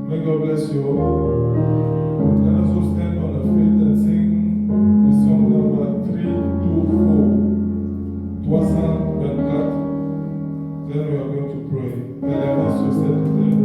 May God bless you all. Let us all stand on our feet and sing the song number 324. 324. Then we are going to pray. Elevate yourself there.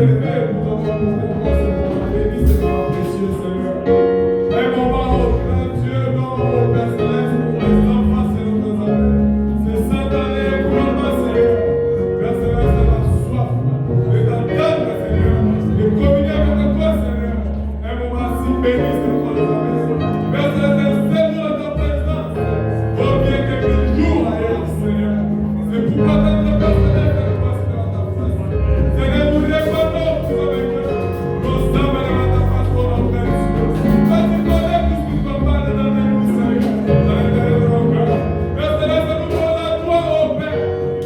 élever pour ton nom, Seigneur. Bénis ce temps précieux, Seigneur. Un moment où Dieu, dans le Père Céleste, pour les enfants, Seigneur, c'est cette année pour le Seigneur. Père Céleste, la soif de t'entendre, Seigneur, de communier avec toi, Seigneur. Un moment si béni, Seigneur. Père Céleste, c'est pour ta présence. Oh, bien que le jour ailleurs, Seigneur. C'est pourquoi notre Père Céleste est passé dans ta présence. Seigneur, nous répondons pour avec eux. Nous sommes dans ta face pour notre Père. Quand tu connais tout ce qui ne va pas dans nous, Seigneur, dans l'intérieur de nos cœurs. Père Céleste, nous demandons à toi, oh Père,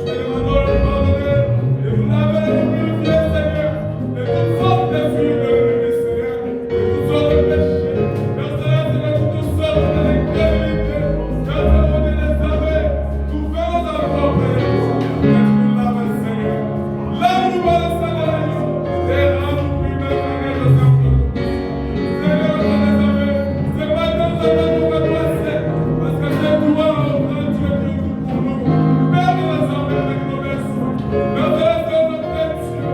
de nous demander le pardonner, de nous laver les purifier, Seigneur, de toutes sortes de fruits de l'ennemi, Seigneur, de toutes sortes de péchés. Père Céleste, de toutes sortes d'incrédulité. Père Céleste, de les savoir, tout faire dans le corps, Père, que tu nous laves, Seigneur. Lave-nous par le sang de l'agneau, et rends-nous plus belles, Seigneur, de Saint-Paul. Seigneur, on les aime. C'est pas dans ta main qu'on va passer, parce que c'est toi, oh grand Dieu, qui est tout pour nous. Père, nous les aime avec nos versions. Père Céleste, on nous fait Dieu,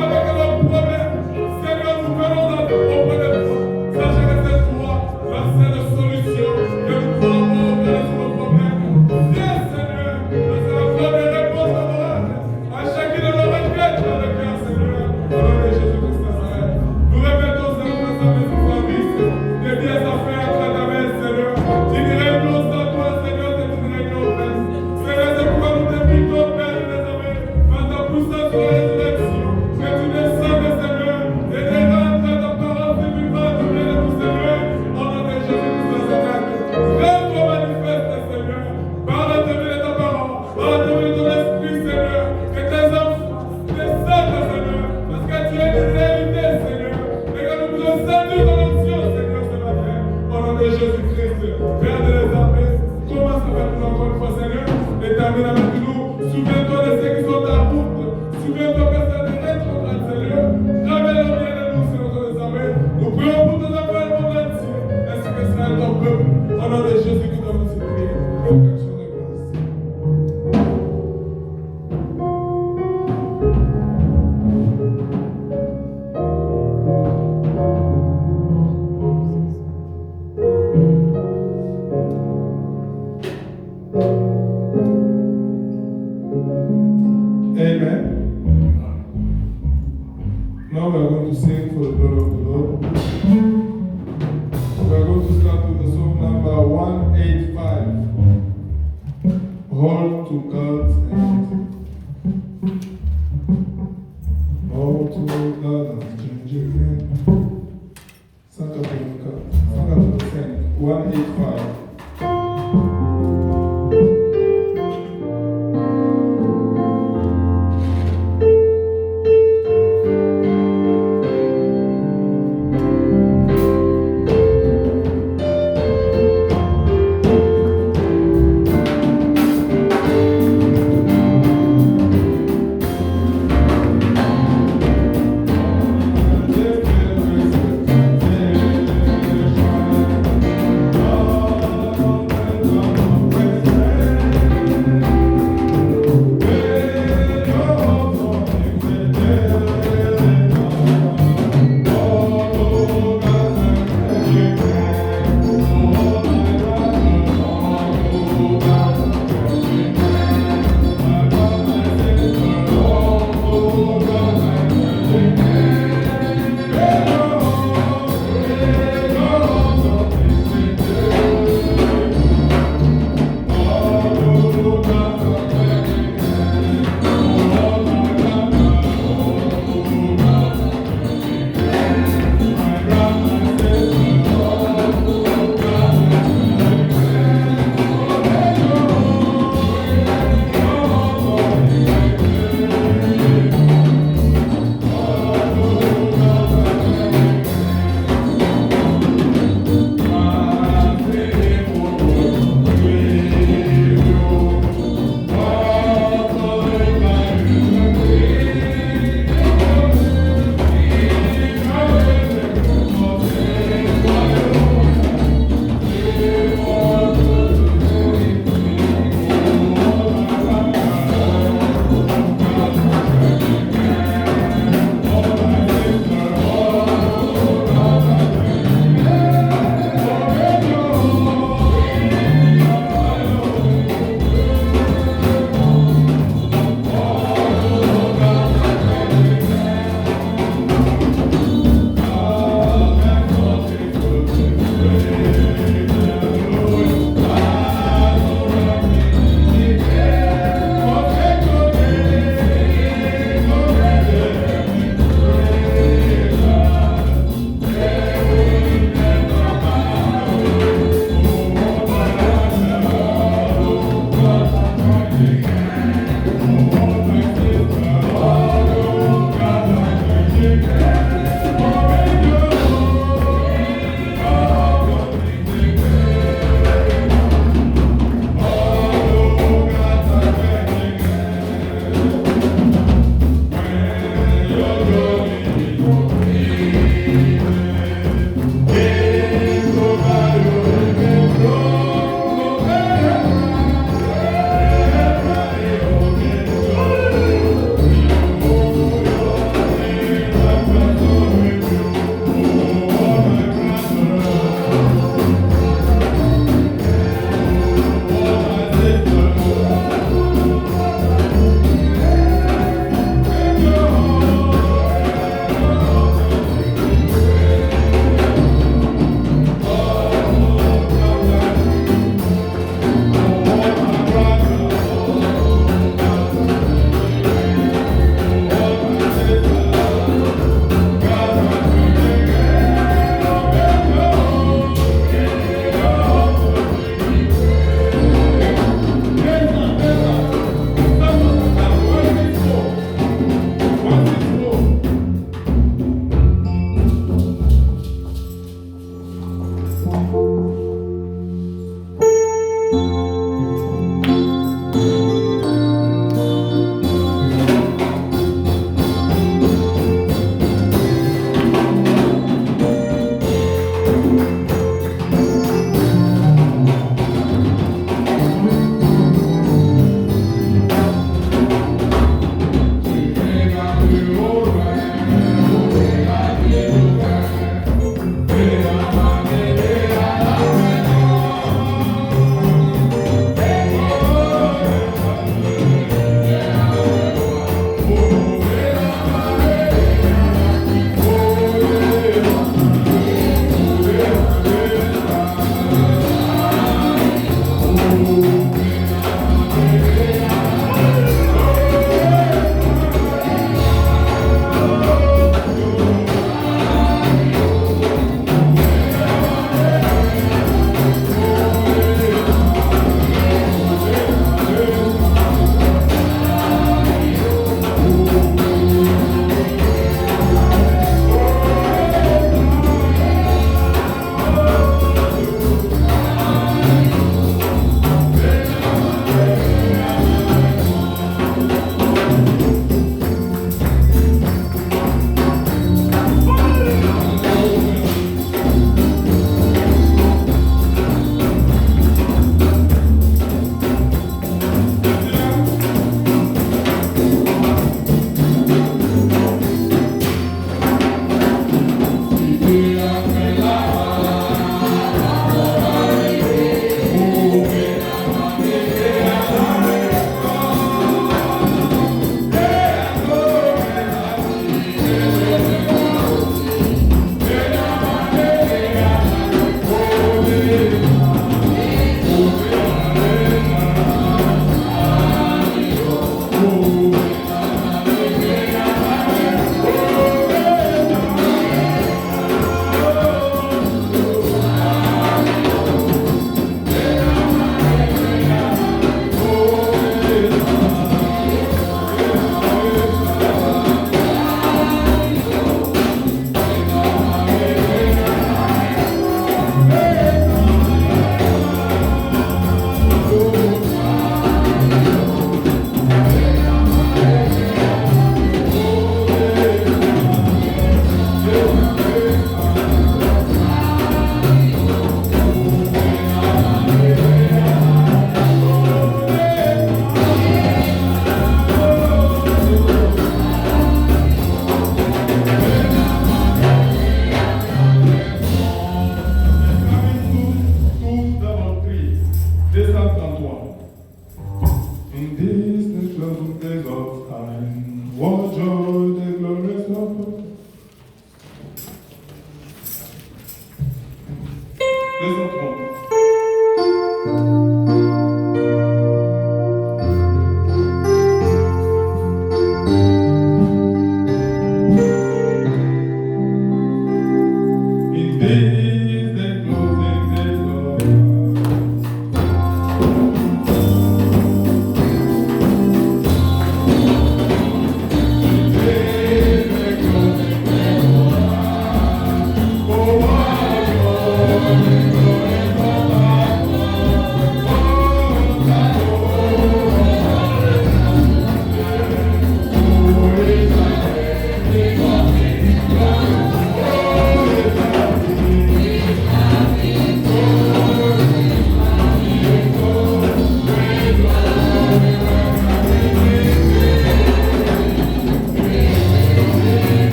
avec nos problèmes. Seigneur, nous venons auprès de toi. Sachez que c'est toi, la seule solution que nous pouvons avoir auprès de nos problèmes. Viens, Seigneur, que c'est la première réponse favorable à chacune de nos requêtes dans le cœur, Seigneur. Au nom de Jésus-Christ de Nazareth. Nous répétons, Seigneur, ensemble sur ta vie, des biens à faire à ta main, Seigneur. Tu ne régnes sans toi, Seigneur, que tu ne règnes au Père. Seigneur, c'est pourquoi nous t'invitons, Père, de les amis, par ta puissance de la résurrection, que tu descendes, Seigneur, et déranges ta parole de vivant, de bien de nous, Seigneur, au nom de Jésus-Christ de Nazareth. Fais-toi manifeste, Seigneur, par l'entendue de ta parole, par l'entendue de ton esprit, Seigneur, que tes enfants descendent, Seigneur, parce que tu es une réalité, Seigneur, et que nous pouvons sentir ton onction, Seigneur, ce matin, au nom de Jésus-Christ. Père de les armées, commence avec nous encore une fois, Seigneur, et termine avec nous. Souviens-toi de ceux qui sont en route. Souviens-toi que c'est de rétrograde, Seigneur. Ramène le bien de nous, Seigneur, de les armées. Nous prions pour tes enfants le monde entier, ainsi que cela est ton peuple, au nom de Jésus-Christ, nous avons supplié. Action de grâce. Amen. Now we are going to sing for the glory of the Lord. We are going to start with the song number 185. Hold to God's hand. Hold to God's changing hand. 185.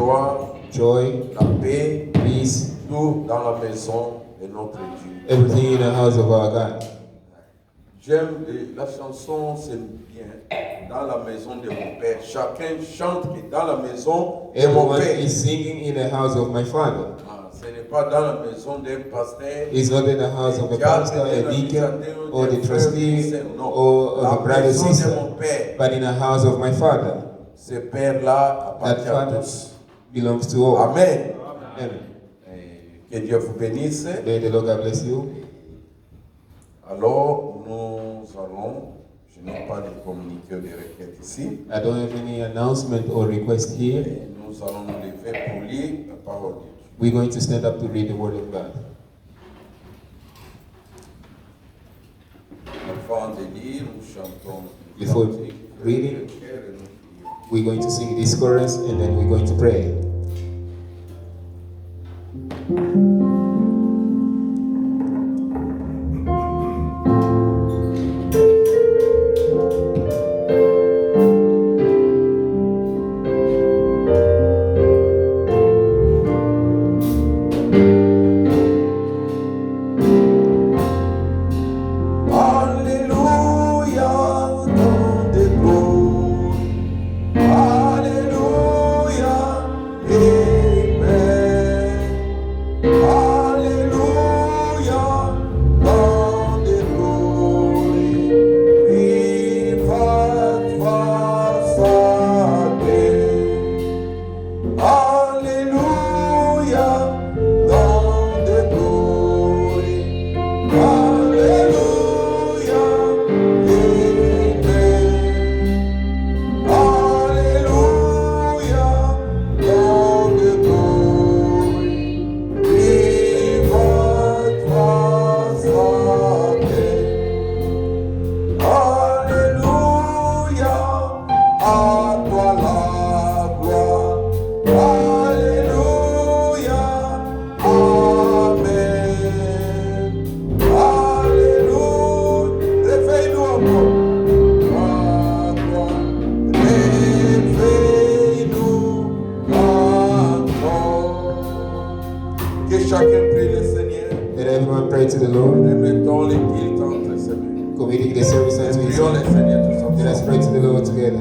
joie, joy, la paix, peace, tout dans la maison de notre Dieu. everything in the house of our God. J'aime la chanson, c'est bien. Dans la maison de mon père. Chacun chante que dans la maison de mon Everyone père. is singing in the house of my Father. Ah, ce n'est pas dans la maison d'un pasteur. It's not in the house of a pastor, a deacon, or the trustee, or of a brother or sister, but in the house of my Father. Ce père-là That appartient à Father tous. belongs to all. Amen. Amen. Que Dieu vous bénisse. May the Lord God bless you. Alors, nous allons, je n'ai pas de communiqué ou de requête ici, I don't have any announcement or request here. et nous allons nous lever pour lire la parole de Dieu. We're going to stand up to read the Word of God. Avant de lire, nous chantons. Before reading, we're going to sing this chorus and then we're going to pray. Alléluia, dans des gloires. Alléluia, amen. Alléluia, dans des glories. Privat façade. Alléluia, dans des glories. Alléluia, amen. Alléluia, dans des glories. Privat façade. Alléluia, à toi la gloire. Alléluia, amen. Alléluia, réveille-nous encore. À toi, réveille-nous encore. Que chacun prie le Seigneur. Let everyone pray to the Lord, Remettons les guildes entre ses mains. committing the service unto His Prions le hand. Seigneur tous Let us ensemble. pray to the Lord together.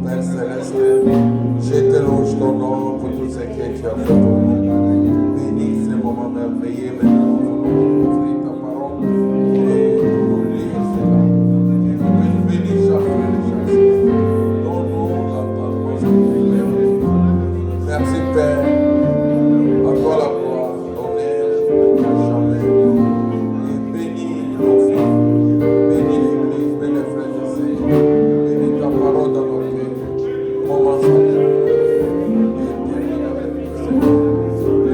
Père céleste, je t'éloge ton nom pour tout ce que tu as fait pour nous. Bénis ce moment merveilleux, maintenant nous voulons offrir ta parole et nous lire cela. Que tu nous bénisses chaque frère et chaque sœur. Donne-nous la parole merveilleuse. Merci Père, à toi la gloire, l'honneur, à jamais. Et bénis nos filles, bénis l'Église, bénis les frères et sœurs. Bénis ta parole dans nos cœurs. Commence à ne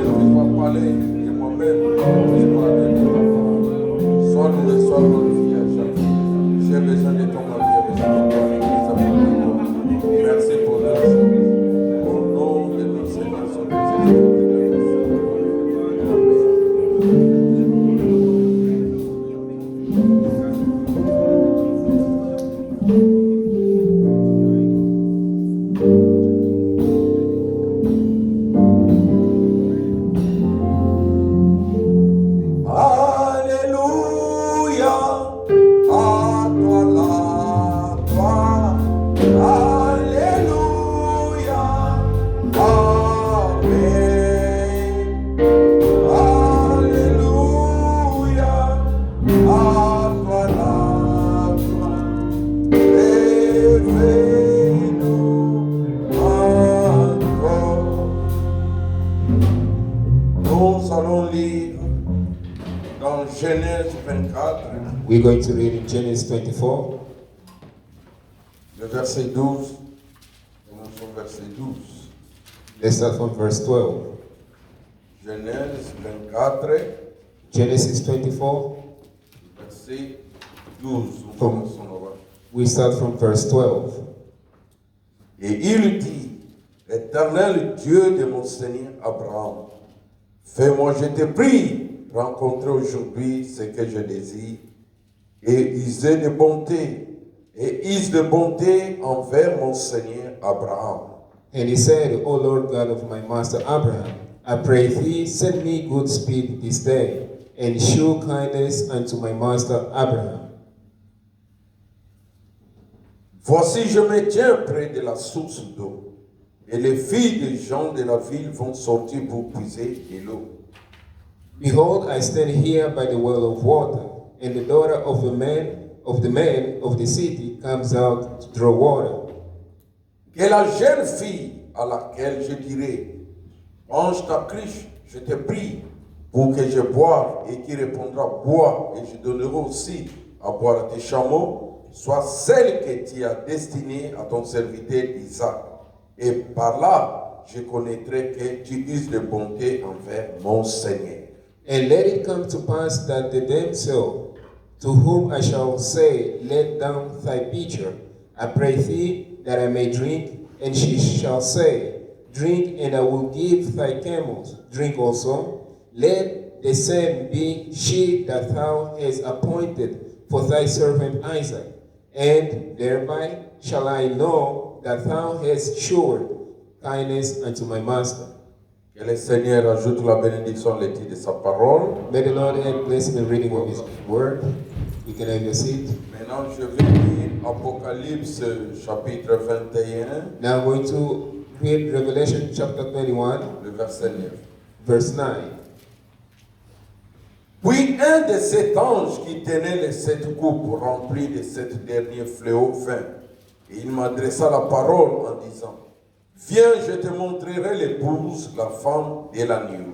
puisse pas parler de moi-même, ne puisse pas donner ta parole. Sois-nous et sois glorifié à chaque fois. J'ai besoin de ton avis, j'ai besoin de ton église à mon niveau. Merci pour grâce. Au nom de notre Seigneur, son Jésus-Christ. Alléluia, à toi la gloire. Alléluia, amen. Alléluia, à toi la gloire. Réveille-nous encore. Nous allons lire dans Genèse 24, We're going to read in Genesis 24, le verset 12. Commençons verset 12. let's start from verse 12. Genèse 24, Genesis 24, verset 12. Nous From commençons là-bas. We start from verse 12. Et il dit, Éternel Dieu de mon Seigneur Abraham, fais-moi, je te prie, rencontrer aujourd'hui ce que je désire et user de bonté, envers mon Seigneur Abraham. And he said, O Lord God of my master Abraham, I pray thee, send me good speed this day, and show kindness unto my master Abraham. Voici, je me tiens près de la source d'eau, et les filles des gens de la ville vont sortir pour puiser de l'eau. Behold, I stand here by the well of water, and the daughter of the man of the city comes out to draw water. Que la jeune fille à laquelle je dirai, range ta cruche, je te prie, pour que je boive, et qui répondra, bois, et je donnerai aussi à boire à tes chameaux, soit celle que tu as destinée à ton serviteur Isaac. Et par là, je connaîtrai que tu uses de bonté envers mon Seigneur. And let it come to pass that the damsel to whom I shall say, let down thy pitcher, I pray thee that I may drink, and she shall say, drink, and I will give thy camels drink also. Let the same be she that thou hast appointed for thy servant Isaac, and thereby shall I know that thou hast showed kindness unto my master. Que le Seigneur ajoute la bénédiction le titre de sa parole. May the Lord add blessing and reading of his word. You can have your seat. Maintenant, je vais lire Apocalypse chapitre 21, Now I'm going to read Revelation chapter 21, le verset 9. verse 9. Puis un de sept anges qui tenait les sept coupes remplies de sept derniers fléaux vint, et il m'adressa la parole en disant, viens, je te montrerai l'épouse, la femme de l'agneau.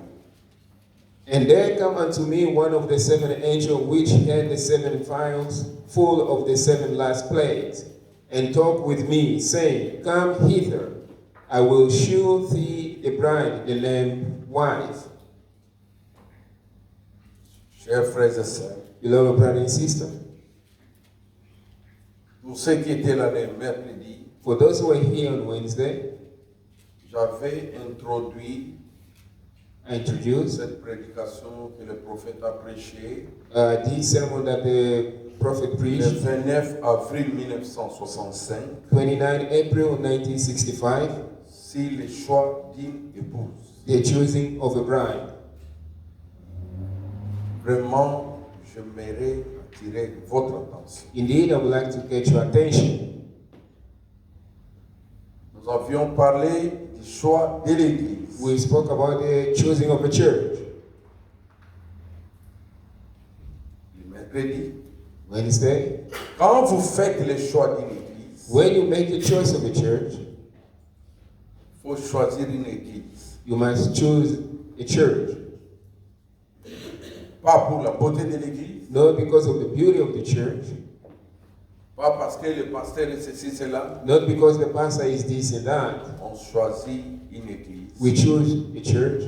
And there come unto me one of the seven angels which had the seven vials full of the seven last plagues, and talked with me, saying, come hither, I will shew thee the bride, the Lamb wife. Chers frères et sœurs, Beloved brother and sister, pour ceux qui étaient là le mercredi, for those who were here on Wednesday, j'avais introduit I introduced cette prédication que le prophète a prêchée this sermon that the prophet le preached 29 avril 1965 29 April 1965, sur le choix d'une épouse. the choosing of a bride. Vraiment, j'aimerais attirer votre attention. Indeed, I would like to get your attention. Nous avions parlé du choix de l'Église. We spoke about the choosing of a church. Le mercredi, Wednesday, quand vous faites le choix d'une Église, when you make the choice of a church, il faut choisir une Église. you must choose a church. Pas pour la beauté de l'Église, Not because of the beauty of the church, pas parce que le pasteur est ceci, cela. not because the pastor is this and that. On choisit une Église We choose a church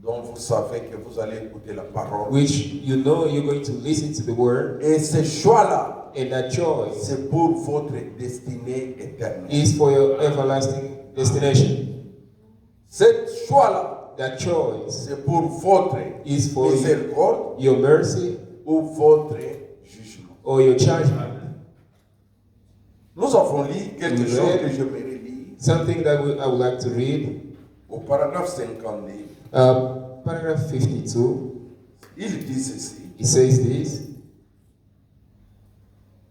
dont vous savez que vous allez écouter la parole. which you know you're going to listen to the word, Et ce choix-là, and that choice c'est pour votre destinée éternelle. is for your everlasting destination. Ce choix-là, That choice c'est pour votre is for miséricorde your mercy ou votre jugement. or your judgment. Nous avons lu quelque We chose read que j'aimerais lire something that I would like to read. au paragraphe 52. Paragraph 52, Il dit ceci. it says this.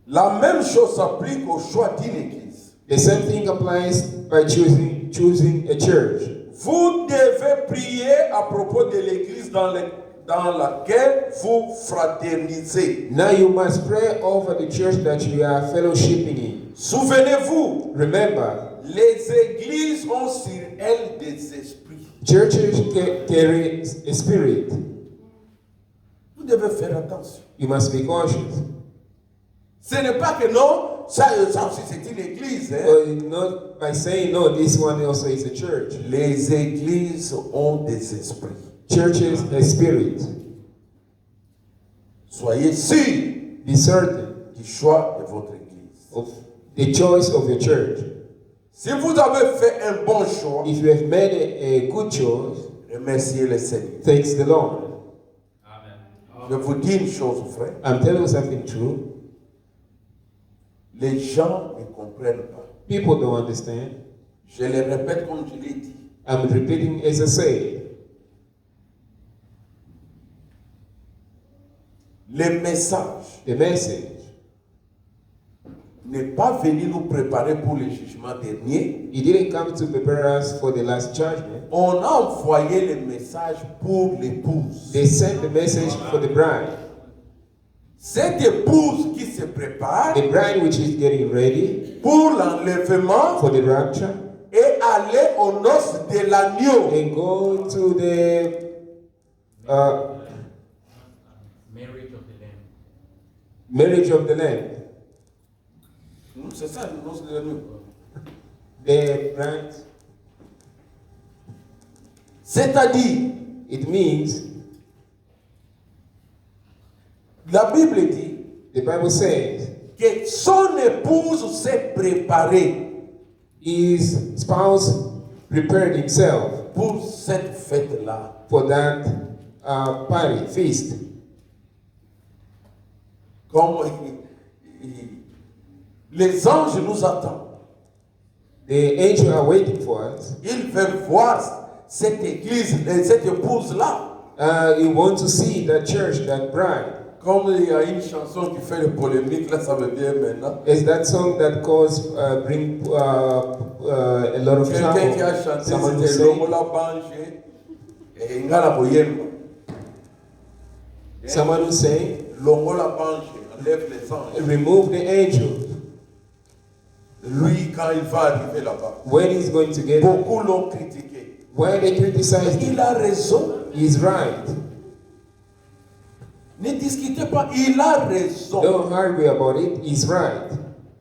La même chose s'applique au choix d'une église. The same thing applies by choosing a church. Vous devez prier à propos de l'église dans laquelle vous fraternisez. Now you must pray over the church that you are fellowshipping in. Souvenez-vous, Remember, les églises ont sur elles des esprits. churches carry a spirit. Vous devez faire attention. You must be cautious. Ce n'est pas que non, ça aussi c'est une église. Hein? Not by saying, no, this one also is a church. Les églises ont des esprits. Churches a spirit. Soyez sûrs Be certain du choix de votre église. of the choice of your church. Si vous avez fait un bon choix, If you have made a good choice, remerciez le Seigneur. thanks the Lord. Je vous dis une chose, frère. I'm telling you something true. Les gens ne comprennent pas. People don't understand. Je le répète comme je l'ai dit. I'm repeating as I say. Le message The message n'est pas venu nous préparer pour le jugement dernier. He didn't come to prepare us for the last judgment. On a envoyé le message pour l'épouse. They sent the message for the bride. Cette épouse qui se prépare The bride which is getting ready pour l'enlèvement for the rapture et aller aux noces de l'agneau. and go to the Marriage of the Lamb. marriage of the Lamb. C'est ça, les noces de l'agneau. The bride, C'est-à-dire, it means, la Bible dit the Bible says, que son épouse s'est préparée his spouse prepared himself pour cette fête-là. for that party, feast. Comme les anges nous attendent. The angels are waiting for us. Ils veulent voir cette église, cette épouse-là. You want to see that church, that bride. Comme il y a une chanson qui fait le polémique, là ça me vient maintenant. It's that song that bring a lot of Quelqu'un qui a trouble. chanté, Someone who c'était say, Longola Bange et Ngala Boyemba. someone who say, Longola Bange, enlève les anges. remove the angels. Lui, quand il va arriver là-bas, When he's going to get, beaucoup l'ont critiqué. when they criticize him, Il a raison. he's right. Ne discutez pas, il a raison. Don't argue about it, he's right.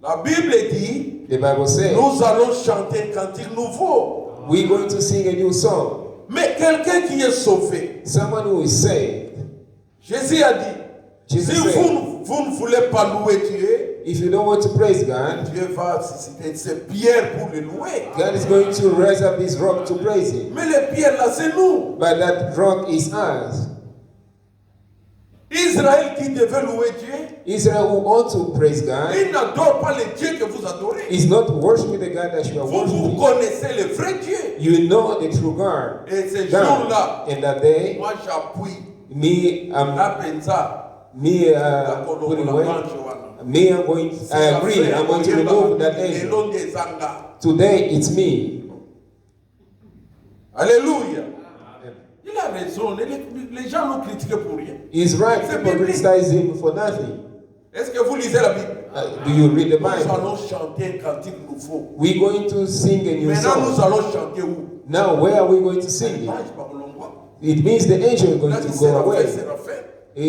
La Bible dit, The Bible says, nous allons chanter un cantique nouveau. we're going to sing a new song. Mais quelqu'un qui est sauvé, Someone who is saved, Jésus a dit, Jesus si said, vous ne voulez pas louer Dieu, if you don't want to praise God, Dieu va susciter ses pierres pour le louer. God is going to raise up his rock to praise him. Mais les pierres là, c'est nous. But that rock is us. Israël qui devait louer Dieu, Israel who ought to praise God il n'adore pas le Dieu que vous adorez. is not worshiping the God that you are Vous worshiping. connaissez le vrai Dieu. You know the true God. Et ce God. jour-là, And that day, moi j'appuie me, la pensa, me, la putting kolongola away. manche wana. Me, I'm going. I agree. I'm going to remove that Le angel. nom des angas. Today, it's me. Alléluia. Il a raison. Les gens l'ont critiqué pour rien. He's right. C'est People biblique. criticize him for nothing. Est-ce que vous lisez la Bible? Do you read the Nous Bible? allons chanter un cantique nouveau. We're going to sing a new Maintenant, nous song. allons chanter où? Now, where are we going to sing it? Page par l'endroit. It means the angel is going Là, to c'est go Séraphin, away. Séraphin.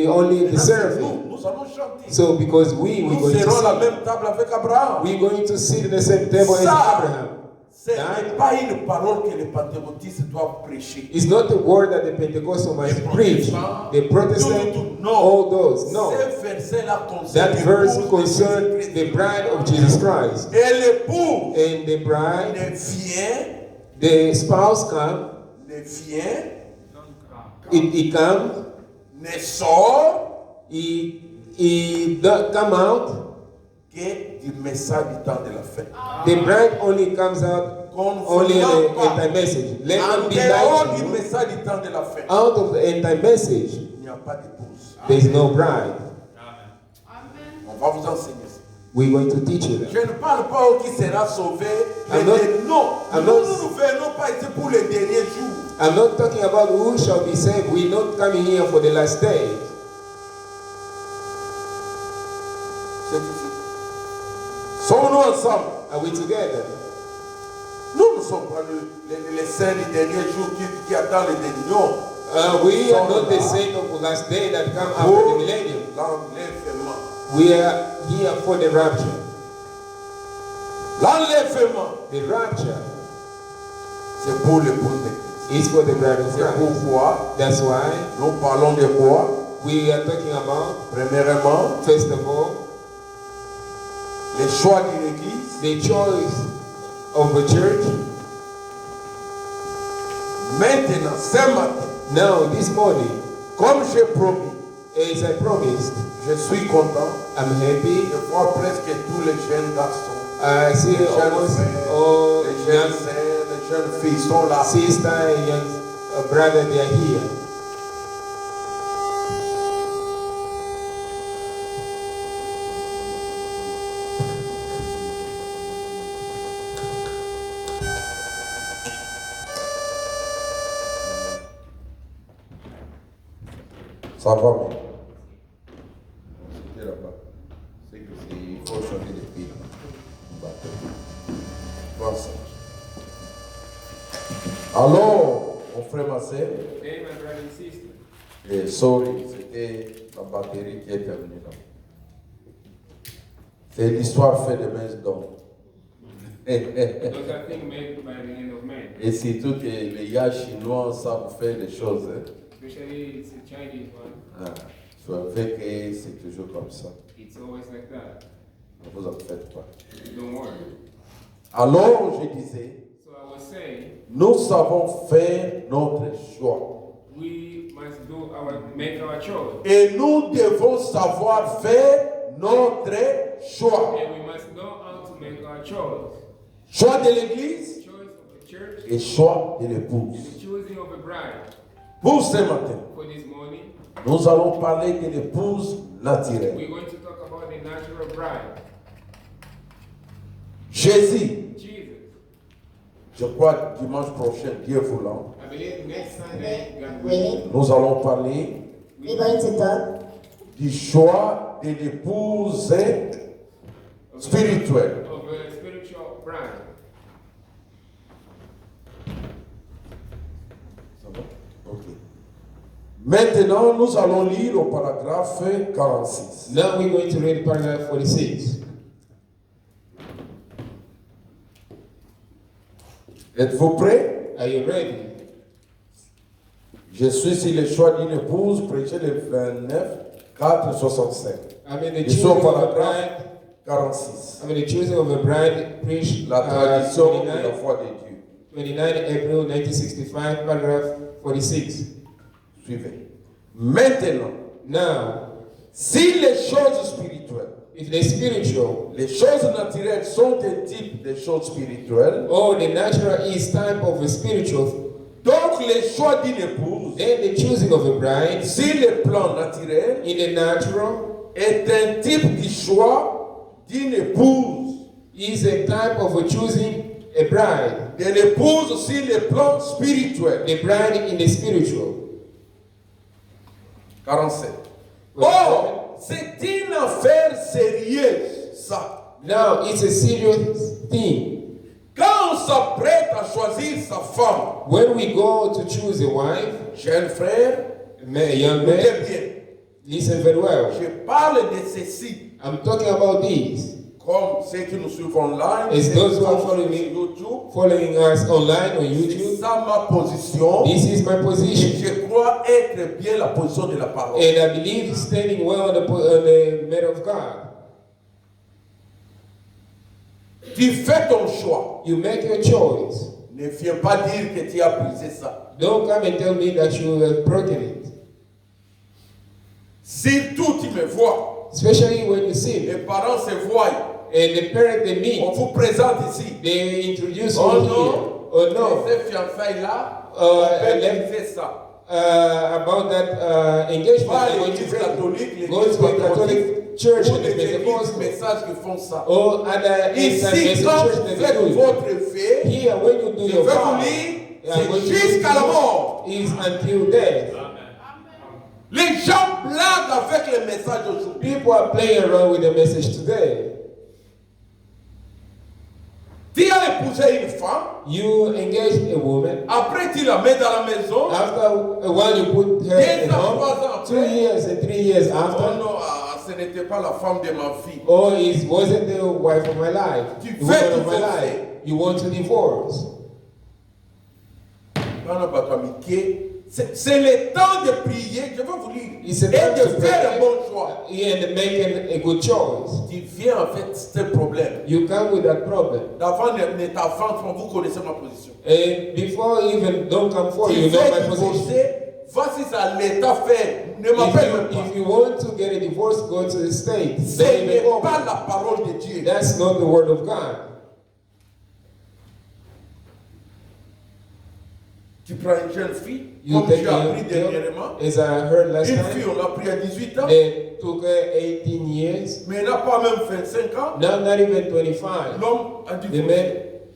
Only the Maintenant, c'est seraphim. nous allons chanter. So, because we're Nous going to serons à la sing, même table avec Abraham. we're going to sit at the same table as Ça, Abraham. ce n'est pas une parole que les pentecôtistes doivent prêcher. It's not the word that the Pentecostal must preach. The Protestant, all those. No. Ce verset-là concerne That verse l'épouse de concerns Jésus-Christ. the bride of Jesus Christ. Et l'épouse And the bride, ne vient, the spouse come, ne vient, he come, ne sort he don't come out. que du message du temps de la fin. The bride only comes out only in the end-time message. Let En not be dehors like du you. message du temps de la fin, Out of the end-time message, il n'y a pas d'épouse. there is no bride. On va vous enseigner ça. We're going to teach you Je that. ne parle pas au qui sera sauvé. I'm not- Non, I'm nous not- ne venons pas ici pour les derniers jours. I'm not talking about who shall be saved. We're not coming here for the last days. C'est ici. Sommes-nous ensemble? Are we together? Nous ne sommes pas les saints des derniers jours qui attendent les derniers. Non. We are not the saints of the last day that come after the millennium. L'enlèvement. We are here for the rapture. L'enlèvement, The rapture c'est pour l'épouse de Christ. is for the bride of C'est Christ. pourquoi That's why nous parlons de quoi? we are talking about, Premièrement, first of all, les choix d'une église, the choice of a church. maintenant, ce matin, Now, this morning, comme j'ai promis, as I promised, je suis content. I'm happy. Je vois presque tous les jeunes garçons, I see les jeunes almost frères, all les jeunes young sœurs, les jeunes filles sont là. sister and young brother, they are here. Ça va, mais. C'était là-bas. C'est que c'est. Il faut changer de piles. Vois ça. Alors, mon frère, ma soeur, Hey, my brother and sister. et sorry, c'était la batterie qui est terminée là. C'est l'histoire faite de mains d'hommes. Those are things made by the hand of man. Et surtout que les gars chinois savent faire des choses. Hein. Especially it's a Chinese one. Ah, ça fait que c'est toujours comme ça. It's always like that. Ne vous en faites pas. Don't worry. Alors, je disais, So I was saying, nous savons faire notre choix. we must make our choice. Et nous devons savoir faire notre choix. And we must know how to make our choice. Choix de l'église Choice of the church et choix de and l'épouse. the choosing of a bride. Pour ce matin, For this morning, nous allons parler de l'épouse naturelle. we're going to talk about the natural bride, Jésus, Jesus. je crois dimanche prochain, Dieu voulant, I believe next Sunday, God Winning. nous allons parler We're going to talk du choix de l'épouse spirituelle. of a spiritual bride. Ça va? Ok. Maintenant, nous allons lire au paragraphe 46. Now we're going to read paragraph 46. Êtes-vous prêts? Are you ready? Je suis sur le choix d'une épouse, prêché le 29, 4, 65. I mean the Je suis au choosing of a paragraphe bride. 46. I mean the choosing of a bride preached La tradition de la 29, foi de Dieu. 29 April 1965, paragraph 46. Suivez. Maintenant, Now, si les choses spirituelles, if the spiritual les choses naturelles sont un type de choses spirituelles, or the natural is type of a spiritual, donc le choix d'une épouse, then the choosing of a bride sur le plan naturel, in the natural est un type du choix d'une épouse, is a type of a choosing a bride, de l'épouse sur le plan spirituel. the bride in the spiritual. 47. Or, c'est une affaire sérieuse, ça. Now it's a serious thing. Quand on s'apprête à choisir sa femme, When we go to choose a wife, jeune frère, a young écoutez man, bien, listen very well. je parle de ceci, I'm talking about this. comme ceux qui nous suivent online, It's ceux those qui who are sont following sur me. YouTube. Following us online on C'est YouTube, ça ma position. this is my Et position. je crois être bien la position de la parole. And I believe standing well on the man of God. Tu fais ton choix. You make your choice. Ne viens pas dire que tu as brisé ça. Don't come and tell me that you have broken it. Surtout, tu me vois. Especially when you see Les me. parents se voient. And the parent they On meet, vous présente ici. they introduce you Oh here. non. Oh no. Ces fiançailles-là, Uh, on peut and then- briser ça. About that engagement, Pas I'm going to l'église pray. catholique, Go l'église to a Catholic church ou and des the églises Pentecostal. messages qui font ça. Or other Ici, message quand church vous that faites they do it. votre fait, Here, when you do je your vais vow, vous lire, I'm going c'est to jusqu'à la mort. is until death. Les gens blaguent avec les messages aujourd'hui. People are playing around with the message today. Tu as épousé une femme, You engage a woman. après tu la mets dans la maison. After a while, you put her in 2 ans, 3 home. ans 2 après, years and 3 years oh after. non, ce n'était pas la femme de ma vie. Or it wasn't the wife of my life. Tu The veux woman of my divorcer. life. You want to divorce. Bana bato ya mike, c'est le temps de prier, je vais vous lire, It's a et time de to faire un bon pray choix. and making a good choice. Tu viens en fait, c'est un problème. You come with that problem. D'avant n'être enfant, vous connaissez ma position. And before even don't come forward, Tu you know veux my position. divorcer, voici ça l'État fait. Ne m'appelle même If pas. you want to get a divorce, go to the state. Ce Don't even n'est go. pas la parole de Dieu. That's not the word of God. Tu prends une jeune fille, You comme take j'ai appris dernièrement. as I heard last Une time, fille, on l'a pris à 18 ans, they took her 18 years. mais elle n'a pas même 25 ans. Now not even 25. L'homme a The divorcé. man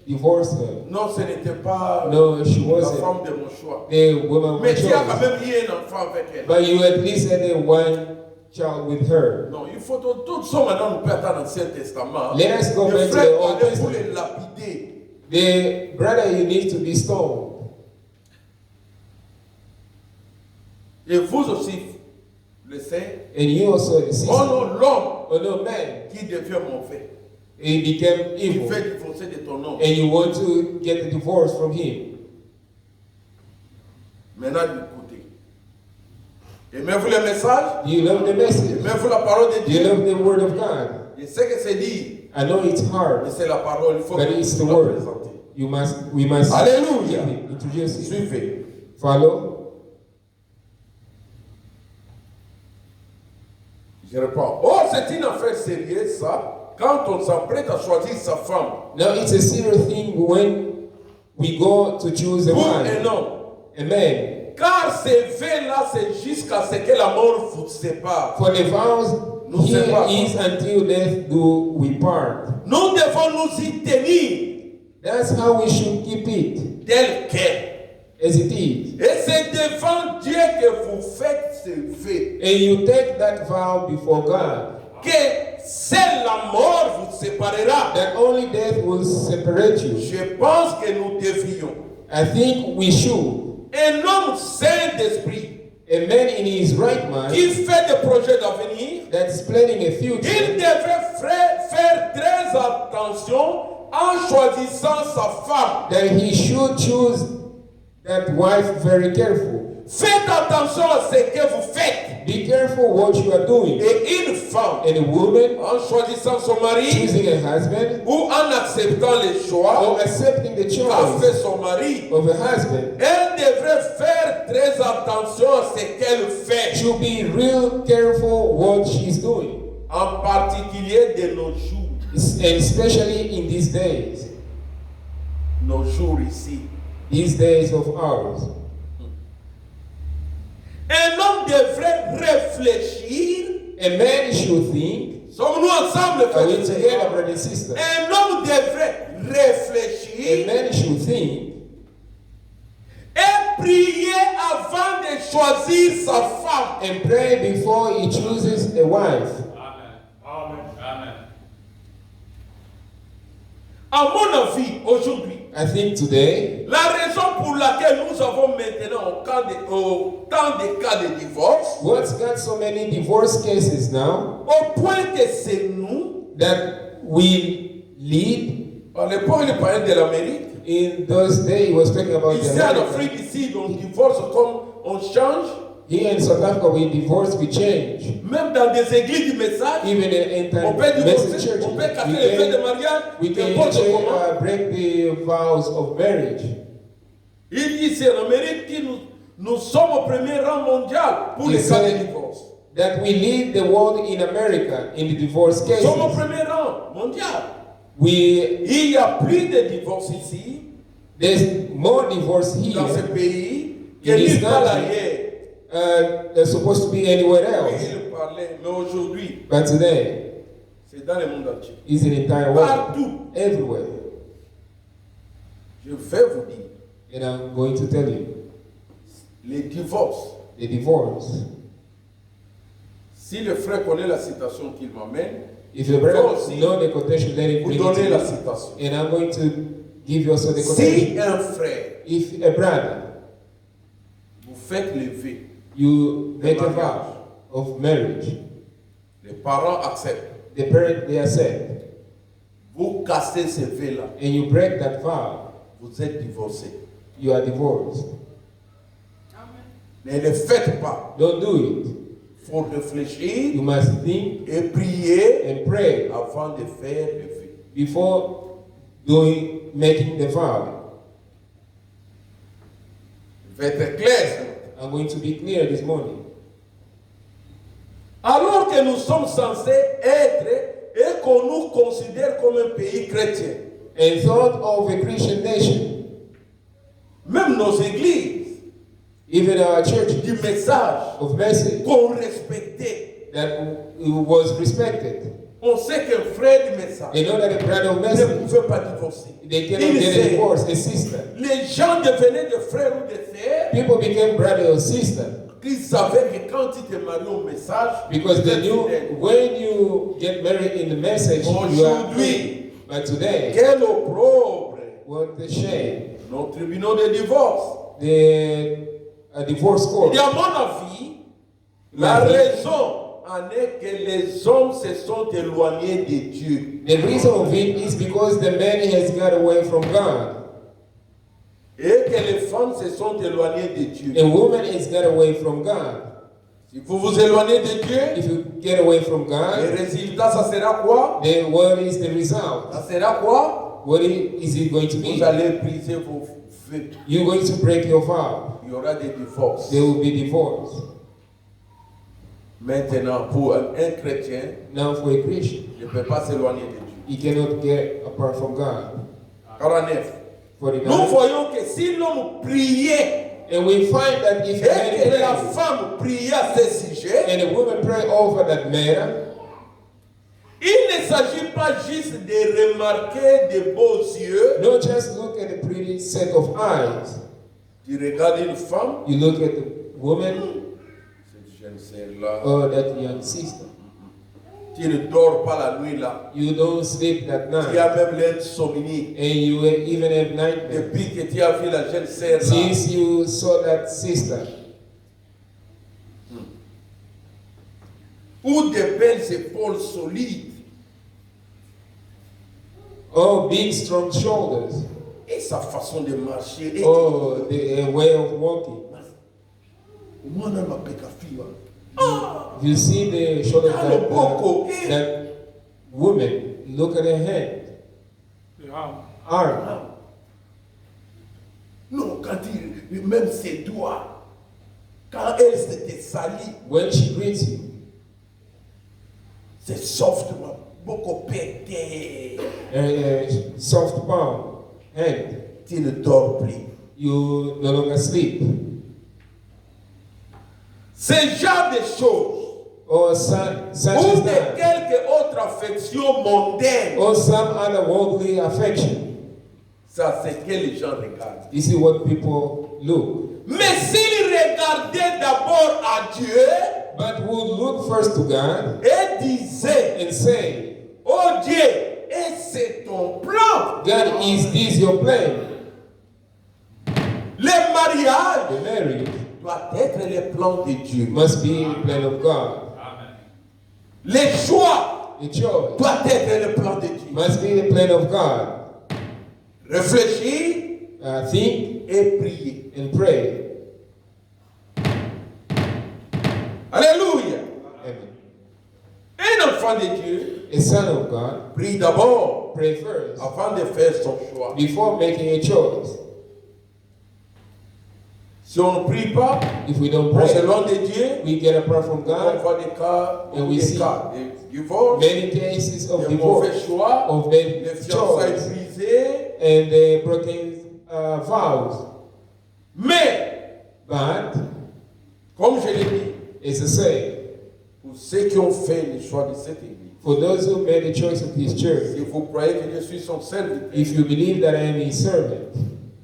divorced her. Non, ce n'était pas No, she la wasn't femme de mon choix. the woman Mais we tu as quand chose. même eu un enfant avec elle. But you at least had a one child with her. Non, il faut tout ça maintenant nous peut attendre l'Ancien Testament. Let us go Le back to frère the Old parlait pour Testament. les lapider. The brother, you need to be stoned. Et vous aussi, le savez. And you also, the Oh sister. non, l'homme Oh no, man. qui devient mauvais. He became Tu evil. fais divorcer de ton homme. And you want to get the divorce from him. Maintenant, écoutez. Aimez-vous le message? Do you love the message? Aimez-vous la parole de Do you Dieu? love the word of God? Je sais que c'est dit, I know it's mais hard, c'est la parole. Il faut but que it's the vous la word. présenter. We must Alléluia. introduce it. Suivez. Follow. Je réponds. Oh, c'est une affaire sérieuse, ça. Quand on s'apprête à choisir sa femme Now it's a serious thing when we go to choose a pour un wife, homme. a man. Car ces vœux-là, c'est jusqu'à ce que la mort vous sépare. For the vows, Nous here séparons. is until death do we part. Nous devons nous y tenir That's how we should keep it, tel quel. as it is. Et c'est devant Dieu que vous faites ce vœu. And you take that vow before God, Que seule la mort vous séparera. that only death will separate you. Je pense que nous devrions. I think we should. Un homme saint d'esprit A man in his right mind qui fait des projets d'avenir, that's planning a il future, devrait faire très attention en choisissant sa femme. that he should choose that wife very careful. Faites attention à ce que vous faites. Be careful what you are doing. Et une femme, And a woman en choisissant son mari choosing a husband ou en acceptant les choix or accepting the qu'a choice fait son mari, of a husband elle devrait faire très attention à ce qu'elle fait. should be real careful what she's doing, En particulier de nos jours. and especially in these days Ici. these days of ours. Un homme devrait réfléchir. A man should think, Sommes-nous ensemble, are frères we et together, sœurs? brothers and sisters? Un homme devrait A réfléchir man should think et prier avant de choisir sa femme. and pray before he chooses a wife. Amen. Amen. Amen. À mon avis, aujourd'hui, I think today, la raison pour laquelle nous avons maintenant autant de cas de divorce, what's got so many divorce cases now au point que c'est nous, that we lead. à l'époque, il parlait de l'Amérique. In those days, he was talking about Ici the en America. Afrique, ici, on divorce comme on change. Here in South Africa, we divorce, we change. Même dans des églises du message, Even in on peut message divorcer, church, on peut casser les feux de mariage, we n'importe can comment. break the vows of marriage. Il dit c'est en Amérique que nous sommes au premier rang mondial pour He les cas de said divorce. that we lead the world in America in the divorce Nous sommes au cases. premier rang mondial. We Il y a plus de divorces ici, there's more divorce dans ce here. pays, que In this nulle part country. ailleurs. They're supposed to be anywhere else, Il parlait, mais aujourd'hui, but today c'est dans le monde entier. is the entire world, Partout. everywhere. Je vais vous dire, And I'm going to tell you, les divorces, the divorce. si le frère connaît la citation qu'il m'amène, If your brother know the quotation, let him vous bring it donnez to la you. citation. And I'm going to give you also the quotation. Si un frère, If a brother, vous faites lever, you make a mariage. vow of marriage, les parents acceptent, the parent they accept, vous cassez ce vœu-là, and you break that vow, vous êtes divorcé. you are divorced. Ne le faites pas. Don't do it. Il faut réfléchir You must think et prier and pray avant de faire le vœu. before making the vow. Je vais être clair. I'm going to be clear this morning. Alors que nous sommes censés être et qu'on nous considère comme un pays chrétien, And thought of a Christian nation, même nos églises, even our church, du message of message qu'on respectait. that was respected. On sait qu'un frère du message They know that a brother of ne message, pouvait pas divorcer. they cannot Il get a sait. divorce, a sister. Les gens devenaient des frères ou des sœurs. People became brother or sister Ils savaient que quand ils te marient au message, because they vous knew êtes fidèles. when you get married in the message, you are Aujourd'hui, free. But today, quel opprobre! what a shame. Nos tribunaux de divorce. The divorce court. Et à mon avis, la raison en est que les hommes se sont éloignés de Dieu. The reason of it is because the man has got away from God. Et que les femmes se sont éloignées de Dieu. The woman has got away from God. Si vous vous éloignez de Dieu, If you get away from le God, résultat, ça sera quoi? then what is the result? Ça sera quoi? What is it going to be? Vous allez briser vos vœux. You're going to break your vow. Il y aura des divorces. There will be divorce. Maintenant, pour un chrétien, Now for a Christian, il ne peut pas s'éloigner de Dieu. he cannot get apart from God. 49. Nous 49. voyons que si l'homme priait And we find that if a et que la man prays femme priait à ce sujet, and a woman pray over that matter, il ne s'agit pas juste de remarquer de beaux yeux. don't just look at a pretty set of eyes. Tu regardes une femme, You look at the woman cette jeune sœur-là, or that young sister. tu ne dors pas la nuit là. You don't sleep that Tu night. as même l'insomnie. And you even have nightmares. Depuis que tu as vu la jeune sœur là, Since you saw that sister, ou de belles épaules solides, oh, big strong shoulders, et sa façon de marcher. Et oh, the way of walking. moi, on m'a pété fille. You see the shoulders Boko. that woman, look at her hand, arm. Non, quand il, même ses doigts, quand elle s'était salie, When she greets you, c'est soft, beaucoup pété. Soft palm, hand, Tu ne dors plus. you no longer sleep. Ce genre de choses, Or such ou as de that, quelque autre affection mondaine, or some other worldly affection. ça c'est ce que les gens regardent. This is what people look. Mais s'ils regardaient d'abord à Dieu But would look first to God et disaient, and say, oh Dieu, et c'est ton plan. God, is this your plan? Le mariage The marriage doit être le plan de Dieu. must be the plan of God. Le choix The choice doit être le plan de Dieu. must be the plan of God. Réfléchir Think et prier. and pray. Alléluia. Amen. Un enfant de Dieu A son of God, prie d'abord pray first avant de faire son choix. before making a choice. Si on ne prie pas, If we don't on pray, s'éloigne de Dieu, we get apart from on God. voit des cas, And we see de divorce, Many cases of des mauvais divorce, choix, of les bad fiançailles choice, brisées. and the broken vows. Mais, But, comme je l'ai dit, as I say, pour ceux qui ont fait le choix de cette église, for those who made the choice of this church, si vous croyez que je suis son serviteur if you believe that I am his servant,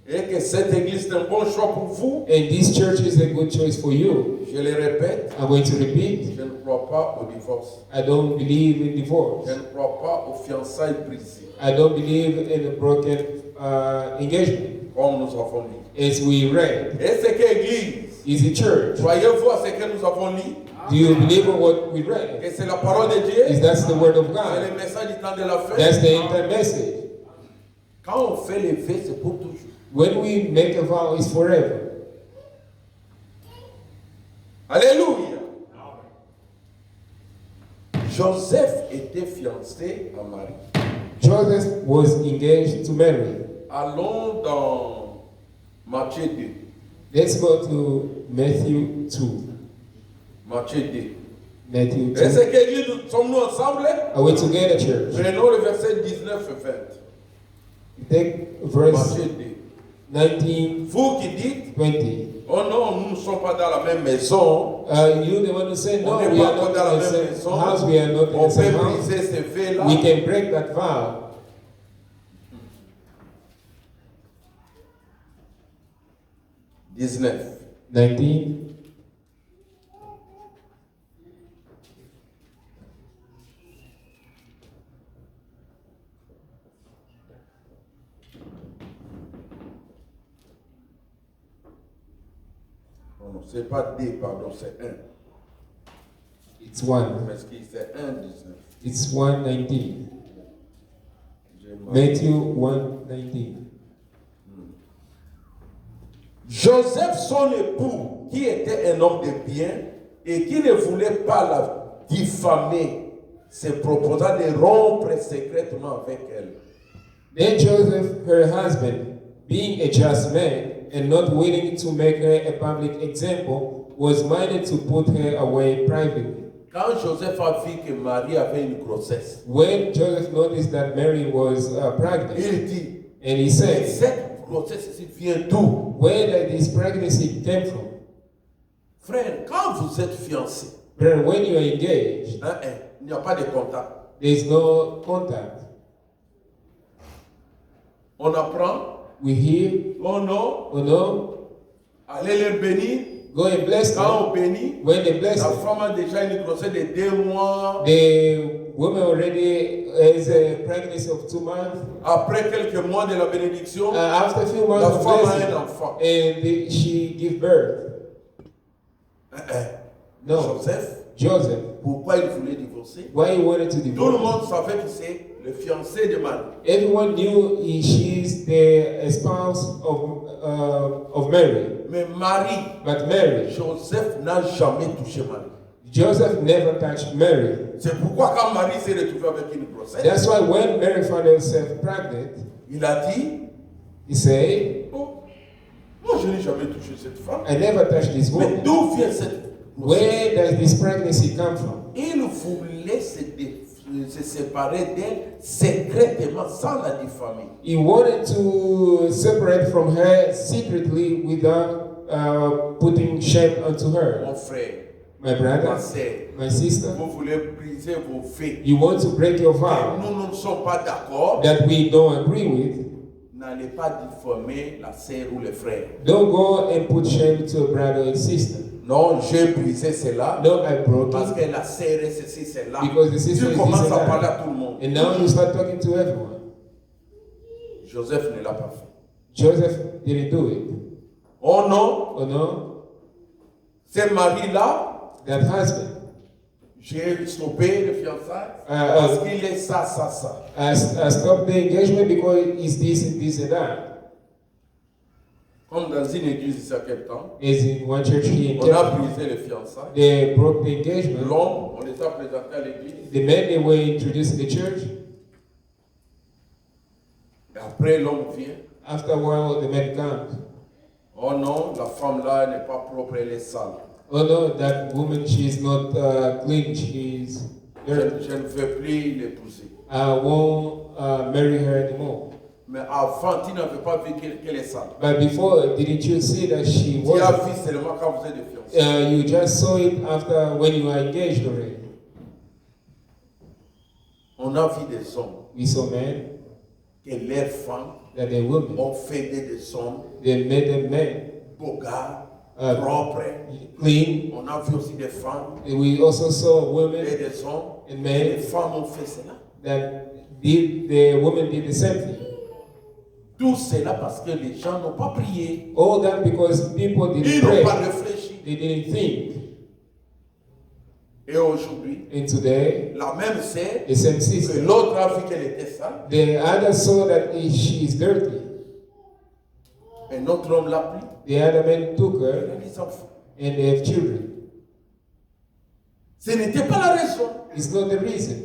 et que cette église est un bon choix pour vous, and this church is a good choice for you, je le répète, I'm going to repeat, je ne crois pas au divorce. I don't believe in Je divorce. ne crois pas aux fiançailles brisées, I don't believe in a broken engagement, comme nous avons lu. as we read. Et ce que l'église, Is the church? croyez-vous à ce que nous avons lu? Do you believe in what we read? Que c'est la parole de Dieu? Is that the word of C'est God? le message du temps de la fin? That's the entire message. Quand on fait les vœux, c'est pour toujours. When we make a vow, it's forever. Alléluia. Joseph était fiancé à Marie. Joseph was engaged to Mary. Allons dans Matthieu 2. Let's go to Matthew 2. Matthieu 2. Matthew 2. Est-ce que sommes-nous ensemble? Are we together, church? Prenons le verset 19 et 20. Take verse Matthieu 2. 19, Vous qui dites, 20. oh non, nous ne sommes pas dans la même maison. You the one who said, no, On n'est we pas are not dans la in the même same maison. house, we are not in On the same peut house. briser ces faits-là. We can break that vow. 19. 19. Non, c'est pas D, pardon, c'est 1. It's 1. Parce que c'est 1, 19. It's 1:19. J'ai mal. Matthew 1:19. Joseph, son époux, qui était un homme de bien et qui ne voulait pas la diffamer, se proposa de rompre secrètement avec elle. Then Joseph, her husband, being a just man and not willing to make her a public example, was minded to put her away privately. Quand Joseph a vu que Marie avait une grossesse, When Joseph noticed that Mary was pregnant, il dit, and he mais said, cette grossesse vient d'où? where did this pregnancy came from? Frère, quand vous êtes fiancé, Brother, when you are engaged, il n'y a pas de contact. there is no contact. On apprend, We hear, oh non, oh no, allez les bénir. go and bless Quand them. on bénit, When they bless la them, femme a déjà une grossesse de 2 mois. the woman already has a pregnancy of 2 months. Après quelques mois de la bénédiction, After a few months la of femme a un blessing, enfant. and she give birth. No, Joseph, Joseph, pourquoi il voulait divorcer? why he wanted to Tout le divorce? monde savait que c'est le fiancé de Marie. Everyone knew she's the spouse of Mary. Mais Marie, But Mary, Joseph n'a jamais touché Marie. Joseph never touched Mary. C'est pourquoi quand Marie s'est retrouvée avec une grossesse, That's why when Mary found herself pregnant, il a dit, he said, oh, moi je n'ai jamais touché cette femme. I never touched this Mais woman. d'où vient cette grossesse? Where does this pregnancy come from? Il voulait se séparer d'elle secrètement sans la diffamer. He wanted to separate from her secretly without putting shame onto her. Mon frère, My ma brother, sœur, my sister, vous voulez briser vos faits. you want to break your vow Nous ne sommes pas d'accord. that we don't agree with. N'allez pas diffamer la sœur ou le frère. Don't go and put shame to a brother and sister. Non, j'ai brisé cela No, I broke parce it. que la sœur est ceci, c'est là. Because the sister Tu is commences this and à parler that. à tout le monde. And now you start talking to everyone. Joseph ne l'a pas fait. Joseph didn't do it. Oh non, Oh no, c'est Marie-là, that husband j'ai stoppé le fiançailles parce qu'il est ça. stopped the engagement because it's this and that. Comme dans une église ici à Cape Town, As in one church here in on a Cape, brisé le fiançailles. they broke the engagement. L'homme, on les a présentés à l'église. The men, they were introduced to the church. Et après, l'homme vient. After a while, the man comes. Oh non, la femme là n'est pas propre, elle est sale. Oh no, that woman, she is not clean. She is dirty. Je ne veux plus l'épouser. I won't marry her anymore. Mais avant, tu n'avais pas vu qu'elle est sale. But before, didn't you see that she Tu as was? vu seulement quand vous êtes des fiancés. You just saw it after when you were engaged already. On a vu des hommes We saw men que leurs femmes that they women, ont fait des hommes they made them men bogards, Uh, propres. clean. On a vu aussi des femmes And we also saw et women des hommes. and Et men les femmes ont fait cela. that did, the women did the same thing. Tout cela parce que les gens n'ont pas prié. All that because people Ils didn't n'ont pas pray. réfléchi. They didn't think. Et aujourd'hui, And today, la même sœur, the same que sister, l'autre a vu qu'elle était sale, the other saw that she is dirty. un autre homme l'a pris. The other man took Elle her a des enfants. and they have children. Ce n'était pas la raison. It's not the reason.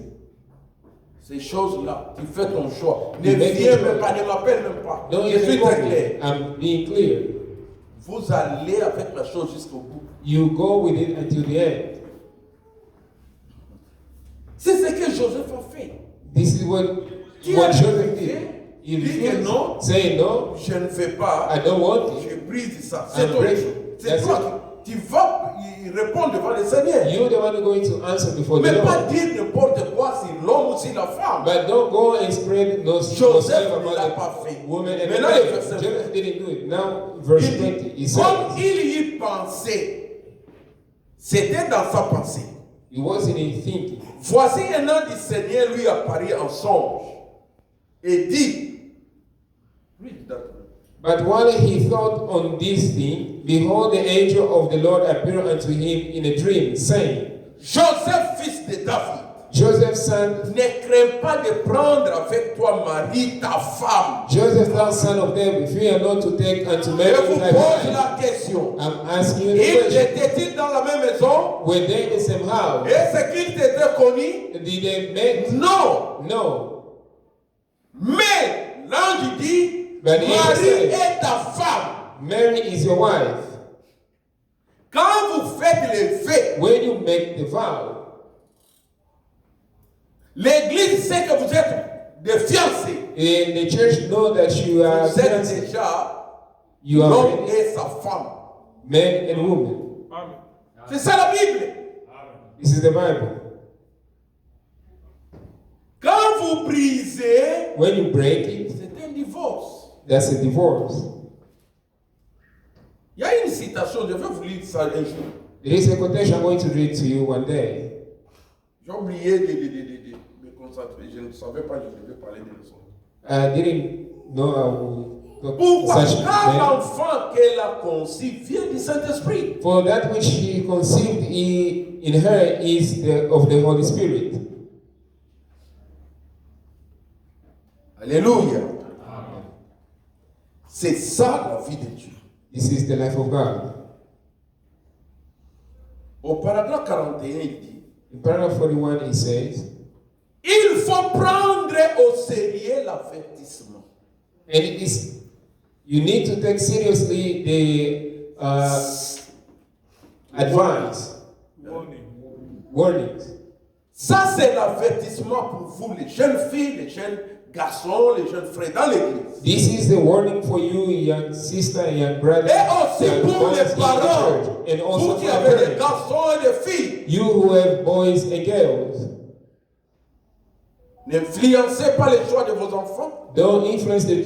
Ces choses-là, tu fais ton choix. Ne You make viens your même choice. pas, ne m'appelle même pas. Don't Je suis even très call clair. me. I'm being clear. Vous allez avec la chose jusqu'au bout. You go with it until the end. C'est ce que Joseph a fait. This is what Qui a Joseph refusé? did. He Dit que refused. non. Say no, Je ne fais pas. I don't want Je it. brise ça. C'est I'm ton breaking. choix. C'est That's toi qui tu vas y répondre devant le Seigneur. You're the one going to answer before the Mais pas Lord. dire n'importe quoi sur l'homme ou sur la femme. But don't go and spread no Joseph stuff ne about l'a the pas fait. woman and the Maintenant, man. le verset Joseph didn't do it. Now, verse Il 20, dit, he comme says, il y pensait, c'était dans sa pensée. he wasn't in thinking. Voici un ange du Seigneur lui apparut en songe et dit, read that. But while he thought on this thing, behold, the angel of the Lord appeared unto him in a dream, saying, Joseph, fils de David, Joseph, son, ne crains pas de prendre avec toi Marie, ta femme. Joseph, thou son of David, fear not to take unto Je Mary vous thy pose wife. la question. I'm asking you the Il question. était-il dans la même maison? Were they in the same house? Est-ce qu'il t'était connu? Did they meet? Non. No. Mais l'ange dit, But the angel Marie said, est ta femme. Mary is your wife. Quand vous faites les faits, When you make the vow, l'église sait que vous êtes des fiancés. and the church know that you are Vous êtes fiancés. déjà You are l'homme married, et sa femme. man and woman. Amen. C'est ça la Bible. Amen. This is the Bible. Quand vous brisez, When you break it, c'est un divorce. that's a divorce. Il y a une citation, je vais vous lire ça un jour. There is a quotation I'm going to read to you one day. J'ai oublié de me concentrer. Je ne savais pas que je devais parler de ça. I didn't know I would talk Pourquoi? such Car men. l'enfant qu'elle a conçu vient du Saint-Esprit. For that which he conceived in her is of the Holy Spirit. Alléluia. C'est ça la vie de Dieu. This is the life of God. Au paragraphe 41, il dit, In paragraph 41, it says, il faut prendre au sérieux l'avertissement. and it is, you need to take seriously the advice, Warning. warnings. Ça, c'est l'avertissement pour vous, les jeunes filles, les jeunes garçons, les jeunes frères dans l'église. This is the warning for you, young sister and young brother, Et aussi young pour boys les in the parents, church, and also vous for qui the avez des parents. garçons et des filles, You who have boys and girls, n'influencez pas les choix de vos enfants. don't influence the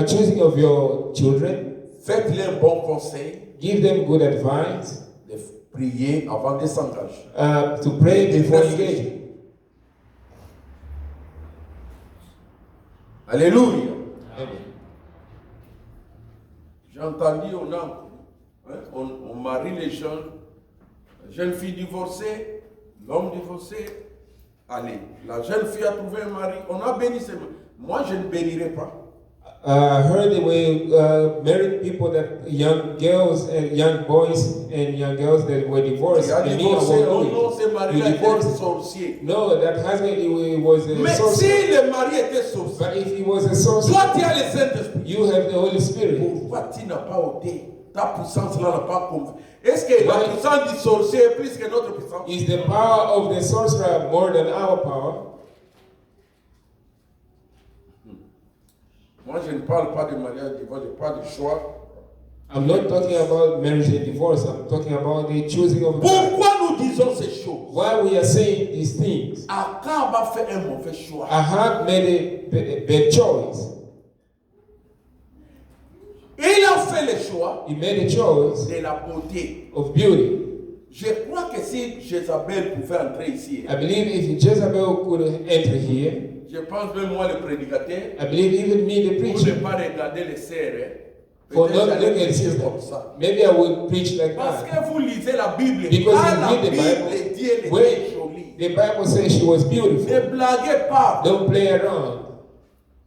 choosing of your children. Faites-les un bon conseil Give them good advice, de prier avant de s'engager. to pray before engaging. Alléluia. Amen. J'ai entendu, on marie les jeunes, la jeune fille divorcée, l'homme divorcé. Allez, la jeune fille a trouvé un mari, on a béni ses mains. Moi, je ne bénirai pas. I heard they were married people that young girls and young boys and young girls that were divorced. Il a And me, I divorcé, won't oh do non, it. ce mari You a été divorced. sorcier. No, that husband he was a Mais sorcerer. si le mari était sorcier, But if he was a sorcerer, toi tu as le Saint-Esprit. you have the Holy Spirit. Pourquoi tu n'as pas ôté? Ta puissance là n'a pas compris. Est-ce que la Why? puissance du sorcier est plus que notre puissance? Is the power of the sorcerer more than our power? Moi, je ne parle pas de mariage, divorce, je parle de choix. I'm not talking about marriage and divorce. I'm talking about the choosing of God. Pourquoi nous disons ces choses? Why we are saying these things? Akab a fait un mauvais choix. Ahab made a bad choice. Il a fait le choix He made a choice de la beauté. of beauty. Je crois que si Jézabel pouvait entrer ici, I believe if Jezebel could enter here, je pense même moi le prédicateur, I believe even me, the pour ne preacher, pas regarder les sœurs, for peut-être not j'allais looking at prêcher sister, comme ça. maybe I would preach like Parce that. que vous lisez la Bible, Because quand you la read the Bible Bible, dit elle when était jolie. the Bible says she was Ne beautiful. blaguez pas. Don't play around.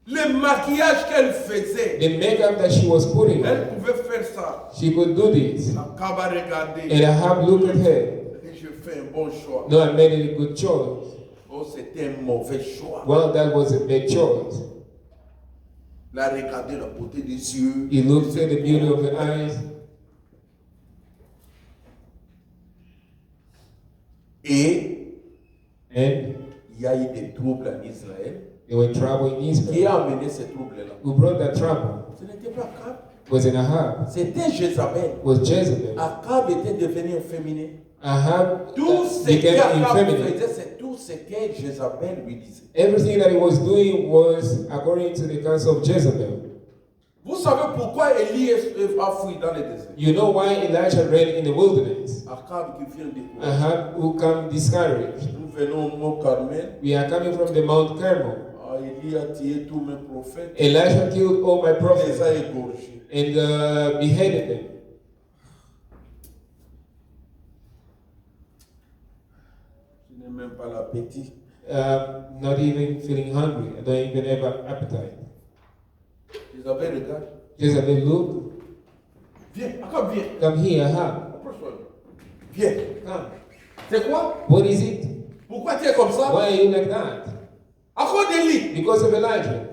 Le maquillage qu'elle faisait, The makeup that she was putting on, elle pouvait faire ça. she could do this. Akab a regardé. And Ahab looked at her. Et je fait un bon choix. No, I made a good choice. Oh, c'était un mauvais choix. Well, that was a bad choice. Il a regardé la beauté des yeux. He looked at the beauty of the eyes, Et and il y a eu des troubles en Israël. there were trouble in Qui Israel. a amené ces troubles-là? Who brought that trouble? Ce n'était pas Akab. Was in Ahab. C'était Jézabel. Was Jezebel. Akab était devenu efféminé. Ahab Tout ce became qu'Akab effeminate. faisait, c'est tout ce que Jézabel lui disait. Everything that he was doing was according to the counsel of Jezebel. Vous savez pourquoi Élie a fui dans le désert? You know why Elijah ran in the wilderness? Akab qui vient de Ahab who come discouraged. Nous venons au Mont Carmel. We are coming from the Mount Carmel. Élie a tué tous mes prophètes. Elijah killed all my Il les prophets a égorgés. and beheaded them. Je n'ai même pas l'appétit. Not even feeling hungry. I don't even have an appetite. Jézabel regarde. Jezebel looked. Viens, Akab, viens. Come here, Ahab. Approche-toi. Viens. Come. C'est quoi? What is it? Pourquoi tu es comme ça? Why are you like that? À cause d'Élie. Because of Elijah.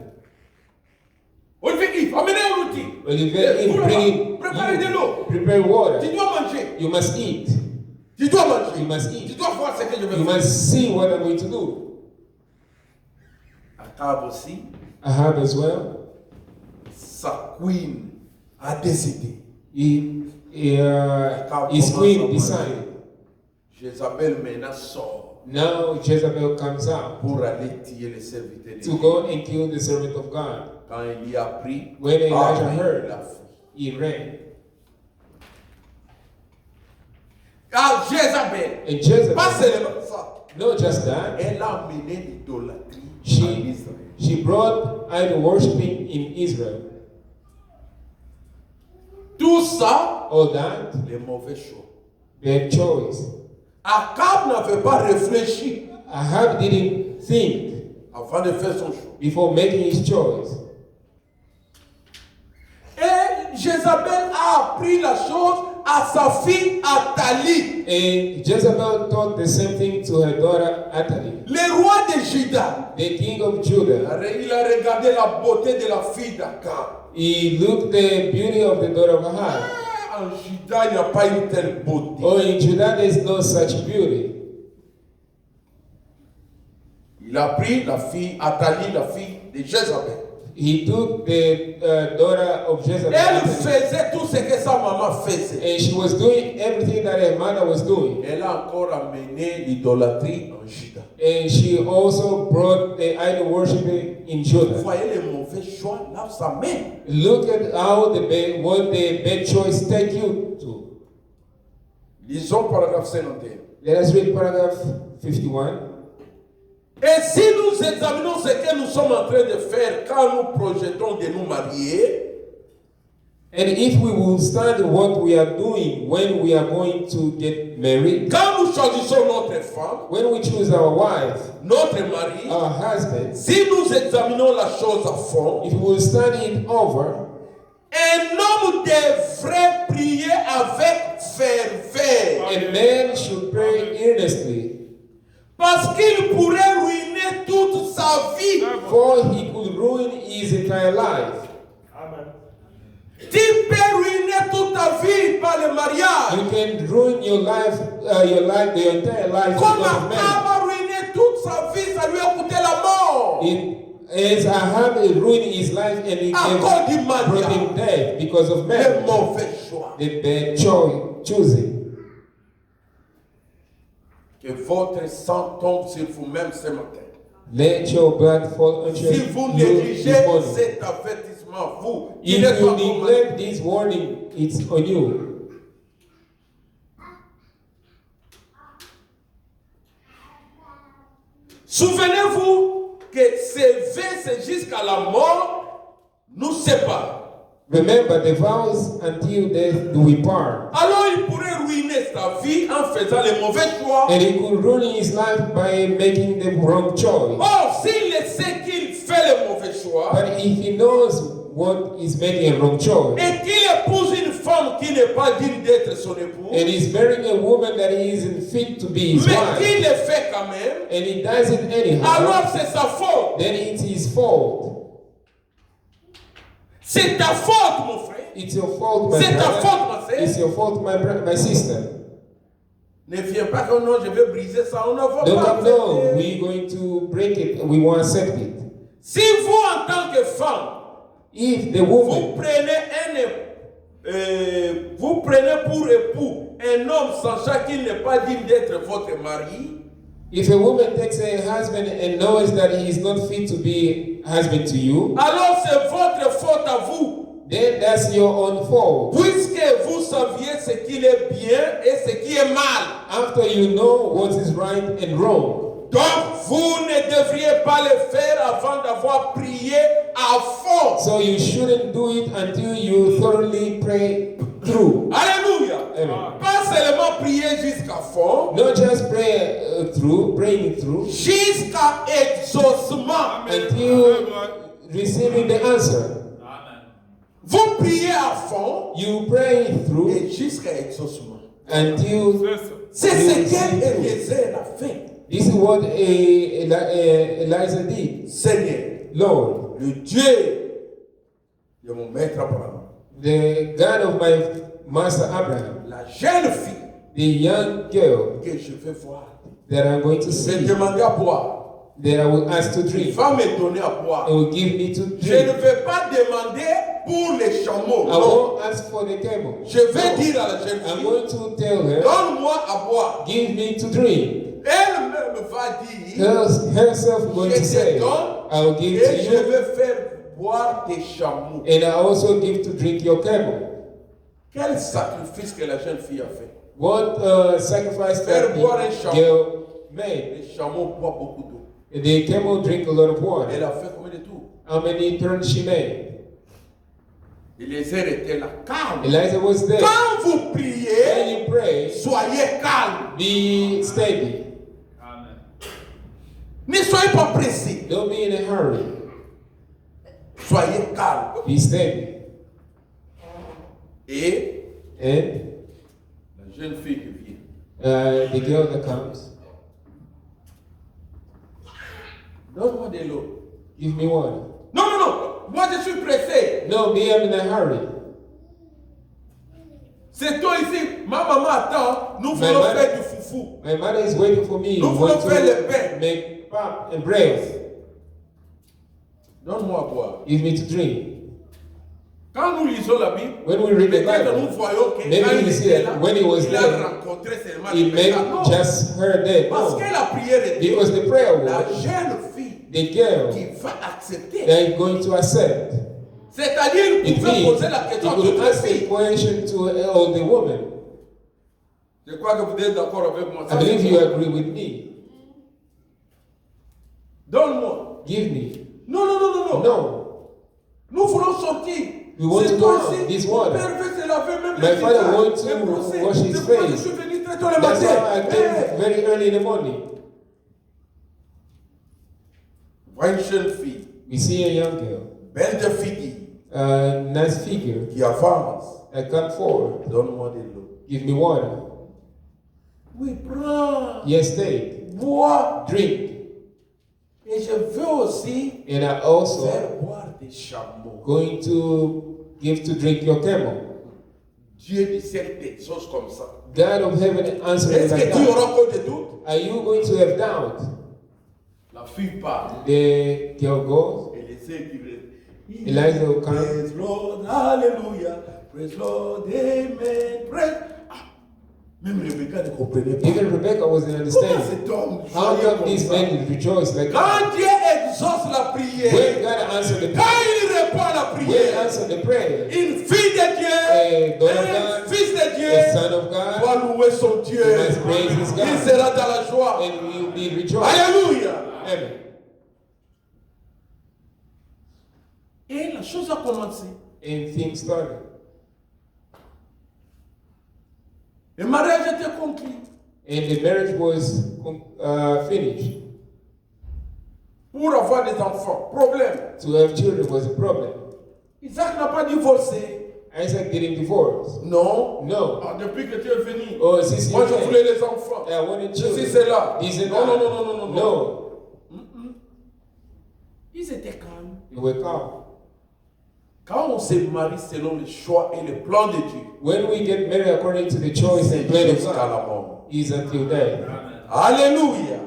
Olivier, amenez un outil. Olivier, bring him. Préparez de l'eau. Prepare water. Tu dois manger. You must eat. Tu dois manger. You must eat. Tu dois voir ce que je vais You faire. must see what I'm going to do. Akab aussi, Ahab as well. sa queen a décidé. His queen decided. Jézabel maintenant sort Now Jezebel comes out pour aller tuer les serviteurs de to Dieu. go and kill the servant of God. Quand Élie a pris, When Elijah il heard, a fui. he ran. Car Jézabel, And Jezebel, pas seulement ça, not just that, elle a amené l'idolâtrie en Israël. she brought idol worshiping in Israel. Tout ça, All that, les mauvais choix. bad choice. Akab n'avait pas réfléchi Ahab didn't think avant de faire son choix. before making his choice. Et Jézabel a appris la chose à sa fille Athalie, And Jezebel taught the same thing to her daughter Athaliah, le roi de Juda. the king of Judah. Il a regardé la beauté de la fille d'Akab. He looked the beauty of the daughter of Ahab. En Juda, il n'y a pas une telle beauté. Oh, in Judah there is no such beauty. Il a pris la fille Athalie, la fille de Jézabel. He took the daughter of Jezebel, Elle Athaliah, faisait tout ce que sa maman faisait. and she was doing everything that her mother was doing. Elle a encore amené l'idolâtrie en Juda. And she also brought the idol worshiping in Vous Judah. voyez les mauvais choix là, ça mène. Look at how what the bad choice take you to. Lisons paragraphe 51. Let us read paragraph 51. Et si nous examinons ce que nous sommes en train de faire quand nous projetons de nous marier, And if we will study what we are doing when we are going to get married, quand nous choisissons notre femme, when we choose our wife, notre mari, our husband, si nous examinons la chose à fond, if we will study it over, un homme devrait prier avec ferveur. a man should pray earnestly, Parce qu'il pourrait ruiner toute sa vie. for he could ruin his entire life. Tu peux ruiner toute ta vie par le mariage. You can ruin your life, the entire life Comme because of Akab marriage. a ruiné toute sa vie, ça lui a coûté la mort. As Ahab ruined his life and he À cause du brought him mariage. death because of Le marriage. mauvais choix. The bad choosing. Que votre sang tombe sur vous-même ce matin. Let your blood fall on Si you vous this négligez morning. cet avertissement, vous, qui If n'êtes you pas convaincu, neglect this warning, it's on you. souvenez-vous que ces versets jusqu'à la mort nous séparent. Remember the vows until death do we part. Alors il pourrait ruiner sa vie en faisant les mauvais choix. And he could ruin his life by making the wrong choice. Or, s'il sait qu'il fait les mauvais choix But if he knows what is making a wrong choice, et qu'il épouse une femme qu'il n'est pas digne d'être son époux, and he's marrying a woman that he isn't fit to be his mais wife, qu'il le fait quand même, and he does it anyhow, alors c'est sa faute. then it's his fault. C'est ta faute, mon frère. It's your fault, my C'est ta brother. faute, ma sœur. It's your fault, my sister. Ne viens pas que non, je vais briser ça. On ne va Don't pas come, no, accepter. we're going to break it. We won't accept it. Si vous, en tant que femme, If the vous woman, prenez pour époux un homme sachant qu'il n'est pas digne d'être votre mari, if a woman takes a husband and knows that he is not fit to be husband to you, alors c'est votre faute à vous. then that's your own fault. Puisque vous saviez ce qui est bien et ce qui est mal. After you know what is right and wrong. Donc, vous ne devriez pas le faire avant d'avoir prié à fond. So you shouldn't do it until you thoroughly pray through. Alléluia. Amen. Pas seulement prier jusqu'à fond, Not just praying through, jusqu'à exaucement. until receiving the answer. Vous priez à fond You pray through et jusqu'à exaucement. until C'est you ce receive through. qu'Eliezer a fait. This is what Eliza did. Seigneur, Lord, le Dieu de mon maître Abraham, the God of my master Abraham, la jeune fille the young girl que je vais voir, that I'm going to je vais see, demander à boire. that I will ask to Il drink, va me donner à boire. and will give me to Je ne drink. vais pas demander pour les chameaux. I Non. won't ask for the camel. Je vais No. dire à la jeune I'm fille, going to tell her, donne-moi à boire. give me to drink. Elle-même va dire, Herself going je to te say, donne I will give et to je you, vais faire boire tes chameaux. and I also give to drink your camel. Quel sacrifice que la jeune fille a fait. What sacrifice Faire that boire un the chameau. girl made. Les chameaux boivent beaucoup d'eau. The camel drink a lot of water. Elle a fait combien de tours? How many turns she made? Eliezer était là, calme. Eliza was there. Quand vous When priez, you pray, soyez calme. be steady. Ne soyez pas pressés. Don't be in a hurry. Soyez calme. Be steady. Et And la jeune fille qui vient, the girl that comes, donne-moi de l'eau. give me water. Non, non, non. Moi, je suis pressé. No, me, I'm in a hurry. C'est toi ici. Ma maman attend. Nous Mais voulons madame- faire du foufou. My mother is waiting for me. Nous We voulons want faire le to pain. make pap and bread. Donne-moi à boire. Give me to drink. Quand nous lisons la Bible, When we read the peut-être Bible, nous voyons que maybe quand il we see était that là, when he was il a there, rencontré seulement He les may pécheurs. Non. just heard that. Parce No. que la prière est Because the prayer la was jeune fille the girl qui va accepter. they're going to accept. C'est-à-dire, It vous pouvez means poser la you question à could toutes les ask the filles. question to all the women. Je crois que vous êtes d'accord avec moi. I believe you agree with me. Donne-moi. Give me. Non, non, non, non, non. No. Nous voulons sortir. We want C'est to toi go out. ici. This Mon water. père veut se laver même My le father visage, wants to le brosser. wash his C'est pourquoi je face. suis venu très tôt le That's why I matin. came very early in the morning. Vois une jeune fille, We see a young girl, belle de fille, a nice figure, qui avance. that come forward. Donne-moi de l'eau. Give me water. Oui, prends. Yes, take. Bois. Drink. Et je veux aussi And I also faire boire des chameaux. going to give to drink your camel. Dieu du ciel, des choses comme ça. God of heaven answered Est-ce like que tu that. auras encore des doutes? Are you going to have doubt? La fille parle. The girl goes. Et les sœurs qui viennent. Eliza will come. Praise Lord, hallelujah. Praise Lord, amen. Praise. Ah, même Rebecca ne comprenait pas. Even Rebecca wasn't Comment understanding. cet homme How joyeux come comme these ça? men rejoice like that? Quand Dieu exauce la When prière, God answered the quand prayer, il répond à la when prière, answered the prayer, une fille de Dieu, a daughter of un God, fils de the Dieu, son of God, doit louer son Dieu. He must praise his God. Il sera dans la joie. and will be rejoiced. Alléluia. Amen. Et la chose a commencé. And things started. Le mariage était conclu. And the marriage was finished. Pour avoir des enfants, problème. To have children was a problem. Isaac n'a pas divorcé. Isaac getting divorced. Non. No. Ah, depuis que tu es venu. Oh, since Moi, you je came, voulais les enfants. I wanted Ceci, children. c'est là. This and Non, that. non, non, non, non, non. No. Ils étaient calmes. You were calm. Quand on se marie selon le choix et le plan de Dieu, When we get married according to the choice c'est and plan of jusqu'à God, la mort. is until death. Alléluia.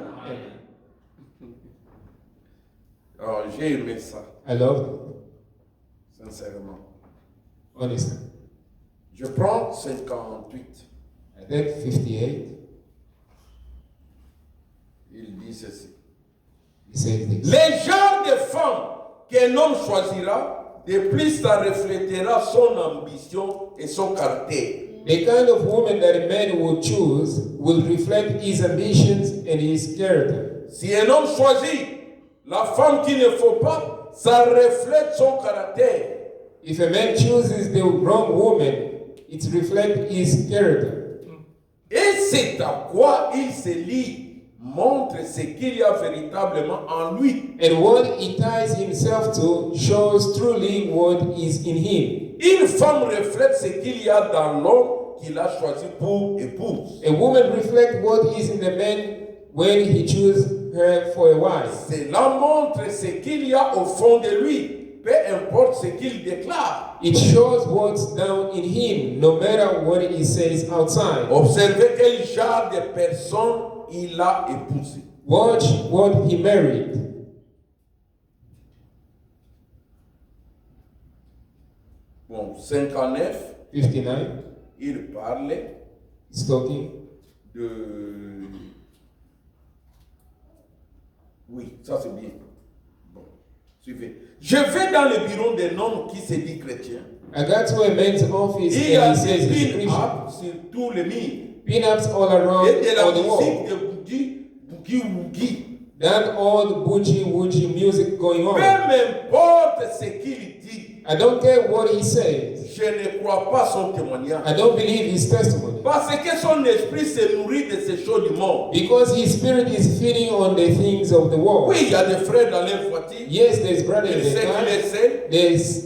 Alors, j'ai aimé ça, I love sincèrement. it, honestly. Je prends 58. I think 58, Il dit ceci. he says this. Les genres de femmes qu'un homme choisira, de plus ça reflétera son ambition et son caractère. The kind of woman that a man will choose will reflect his ambitions and his character. Si un homme choisit la femme qu'il ne faut pas, ça reflète son caractère. If a man chooses the wrong woman, it reflects his character. Et c'est à quoi il se lie, montre ce qu'il y a véritablement en lui. And what he ties himself to shows truly what is in him. Une femme reflète ce qu'il y a dans l'homme qu'il a choisi pour épouse. A woman reflects what is in the man when he chooses her for a wife. Cela montre ce qu'il y a au fond de lui, peu importe ce qu'il déclare. It shows what's down in him, no matter what he says outside. Observez quel genre de personne il a épousé. Watch what he married. Bon, 59, 59, il parlait he's talking. de... Oui, ça c'est bien. Bon, suivez. Je vais dans le bureau d'un homme qui se dit chrétien. I got to a man's office Il y a and he says des he's a pin-ups Christian. sur tous les murs. Pin-ups all around Et de la on the wall. musique de boogie-woogie. That all the boogie woogie music going Peu on. m'importe ce qu'il dit, I don't care what he says. je ne crois pas son témoignage. I don't believe his testimony. Parce que son esprit se nourrit de ces choses du monde. Because his spirit is feeding on the things of the world. Oui, il y a des frères dans leur voiture. Yes, there's brother in Il the sait car. qu'il est seul. There's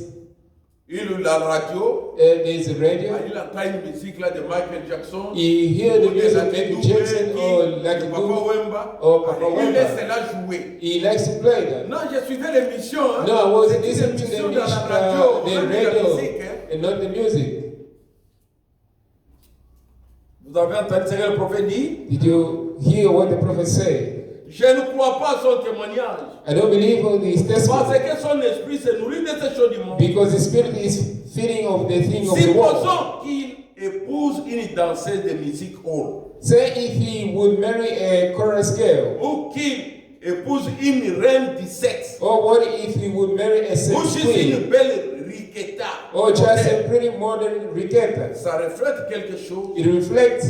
Il a la radio. there's a radio. Il entend une musique là de Michael Jackson. You hear the Ou de music of Lucky Michael Jackson Dube, or de Lucky Papa Dube Wemba. or Papa Il Wemba. laisse cela jouer. He likes to play that. Non, je suivais l'émission. Hein. No, I was C'était listening to l'émission the, dans la radio. the on a mis la radio musique, hein. and not the music. Vous avez entendu ce que le prophète dit? Did you hear what the prophet said? Je ne crois pas à son témoignage. I don't believe on his Parce testimony que son esprit se nourrit de ces choses du monde. because the spirit is feeding of the thing of the world. Supposons qu'il épouse une danseuse de musique hall. Say if he would marry a chorus girl, Ou qu'il épouse une reine du sexe. or what if he would marry a Ou sex juste une queen, belle riqueta. or just a pretty modern riqueta. Ça reflète quelque chose. It reflects,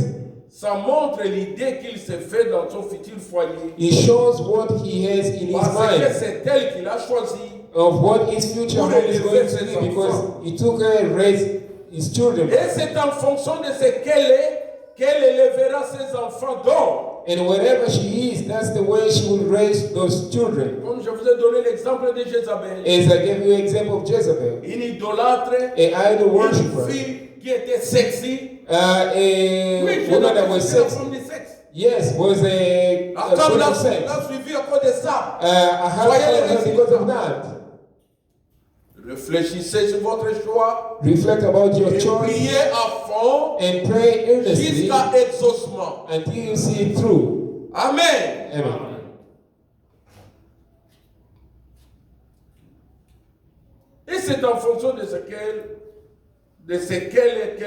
Ça montre l'idée qu'il se fait dans son futur foyer. it shows what he has in his Parce que mind c'est elle qu'il a choisi. of what his future home is going to be because he took her and raised his children. Et c'est en fonction de ce qu'elle est qu'elle élèvera ses enfants d'or. And wherever she is, that's the way she will raise those children. Comme je vous ai donné l'exemple de Jézabel. As I gave you an example of Jezebel, Une idolâtre, an idol une worshiper, fille qui était sexy. a Oui, woman that was c'est la sexy. femme du sexe. Yes, was a La femme queen l'a of sex. suivi à cause de ça. I have her because of that. Réfléchissez sur votre choix Reflect about your et choice priez à fond and pray earnestly jusqu'à exaucement. until you see it through. Amen. Amen. Et c'est en fonction de ce qu'elle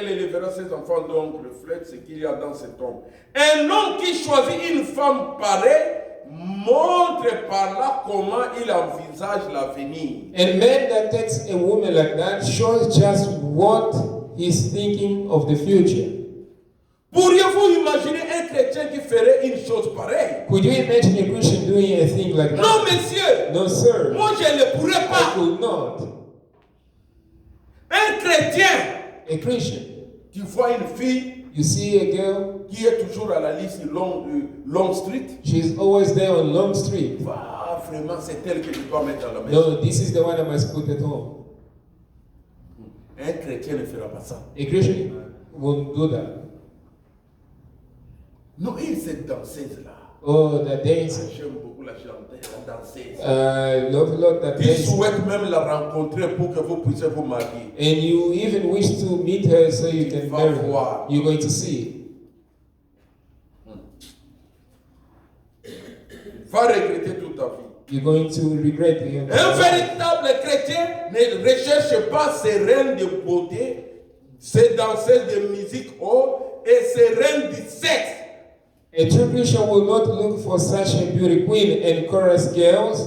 élèvera ses enfants, donc reflète ce qu'il y a dans cet homme. Un homme qui choisit une femme pareille montre par là comment il envisage l'avenir. A man that takes a woman like that shows just what he's thinking of the future. Pourriez-vous imaginer un chrétien qui ferait une chose pareille? Could you imagine a Christian doing a thing like Non, that? monsieur. No, sir. Moi, je ne pourrais I pas. could not. Un chrétien, A Christian, tu vois une fille you see a girl, qui est toujours à la liste Long Street. she's always there on Long Street. Ah, vraiment, c'est elle que je dois mettre à la maison. No, this is the one I must put at home. Un chrétien ne fera pas ça. A Christian won't do that. Non, et cette danseuse-là. Oh, the dance. J'aime beaucoup la chanteuse, la danseuse. Love that Il dance. souhaite même la rencontrer pour que vous puissiez vous marier. And you even wish to meet her so you can Va marry her. voir. You're going to see. Va regretter toute ta vie. You're going to regret it. Un véritable chrétien ne recherche pas ses reines de beauté, ses danseuses de musique haut et ses reines du sexe. A true Christian will not look for such a beauty queen and chorus girls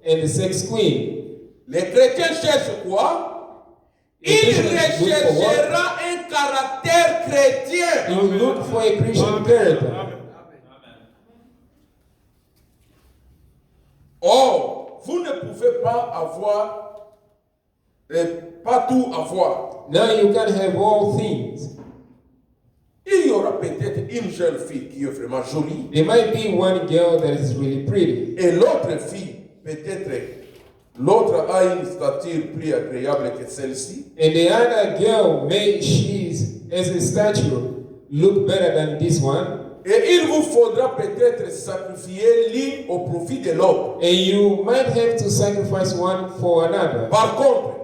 and the sex queen. Les chrétiens cherchent quoi? Les Il chrétiens recherchera un caractère chrétien. You look for a Christian character. Or, vous ne pouvez pas avoir, pas tout avoir. Now you can have all things. Il y aura peut-être une jeune fille qui est vraiment jolie. There might be one girl that is really pretty. Et l'autre fille, peut-être, l'autre a une stature plus agréable que celle-ci. And the other girl, she's as a statue, look better than this one. Et il vous faudra peut-être sacrifier l'une au profit de l'autre. And you might have to sacrifice one for another. Par contre,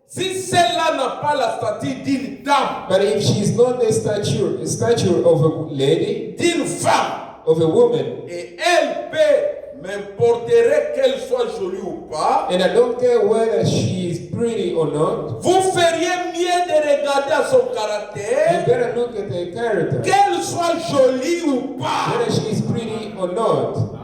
si celle-là n'a pas la stature d'une dame, But if she's not the stature of a lady, d'une femme, of a woman, et elle peut m'importerait qu'elle soit jolie ou pas, and I don't care whether she's pretty or not, vous feriez mieux de regarder à son you caractère, better look at her character. qu'elle soit jolie ou pas. Whether she's pretty or not.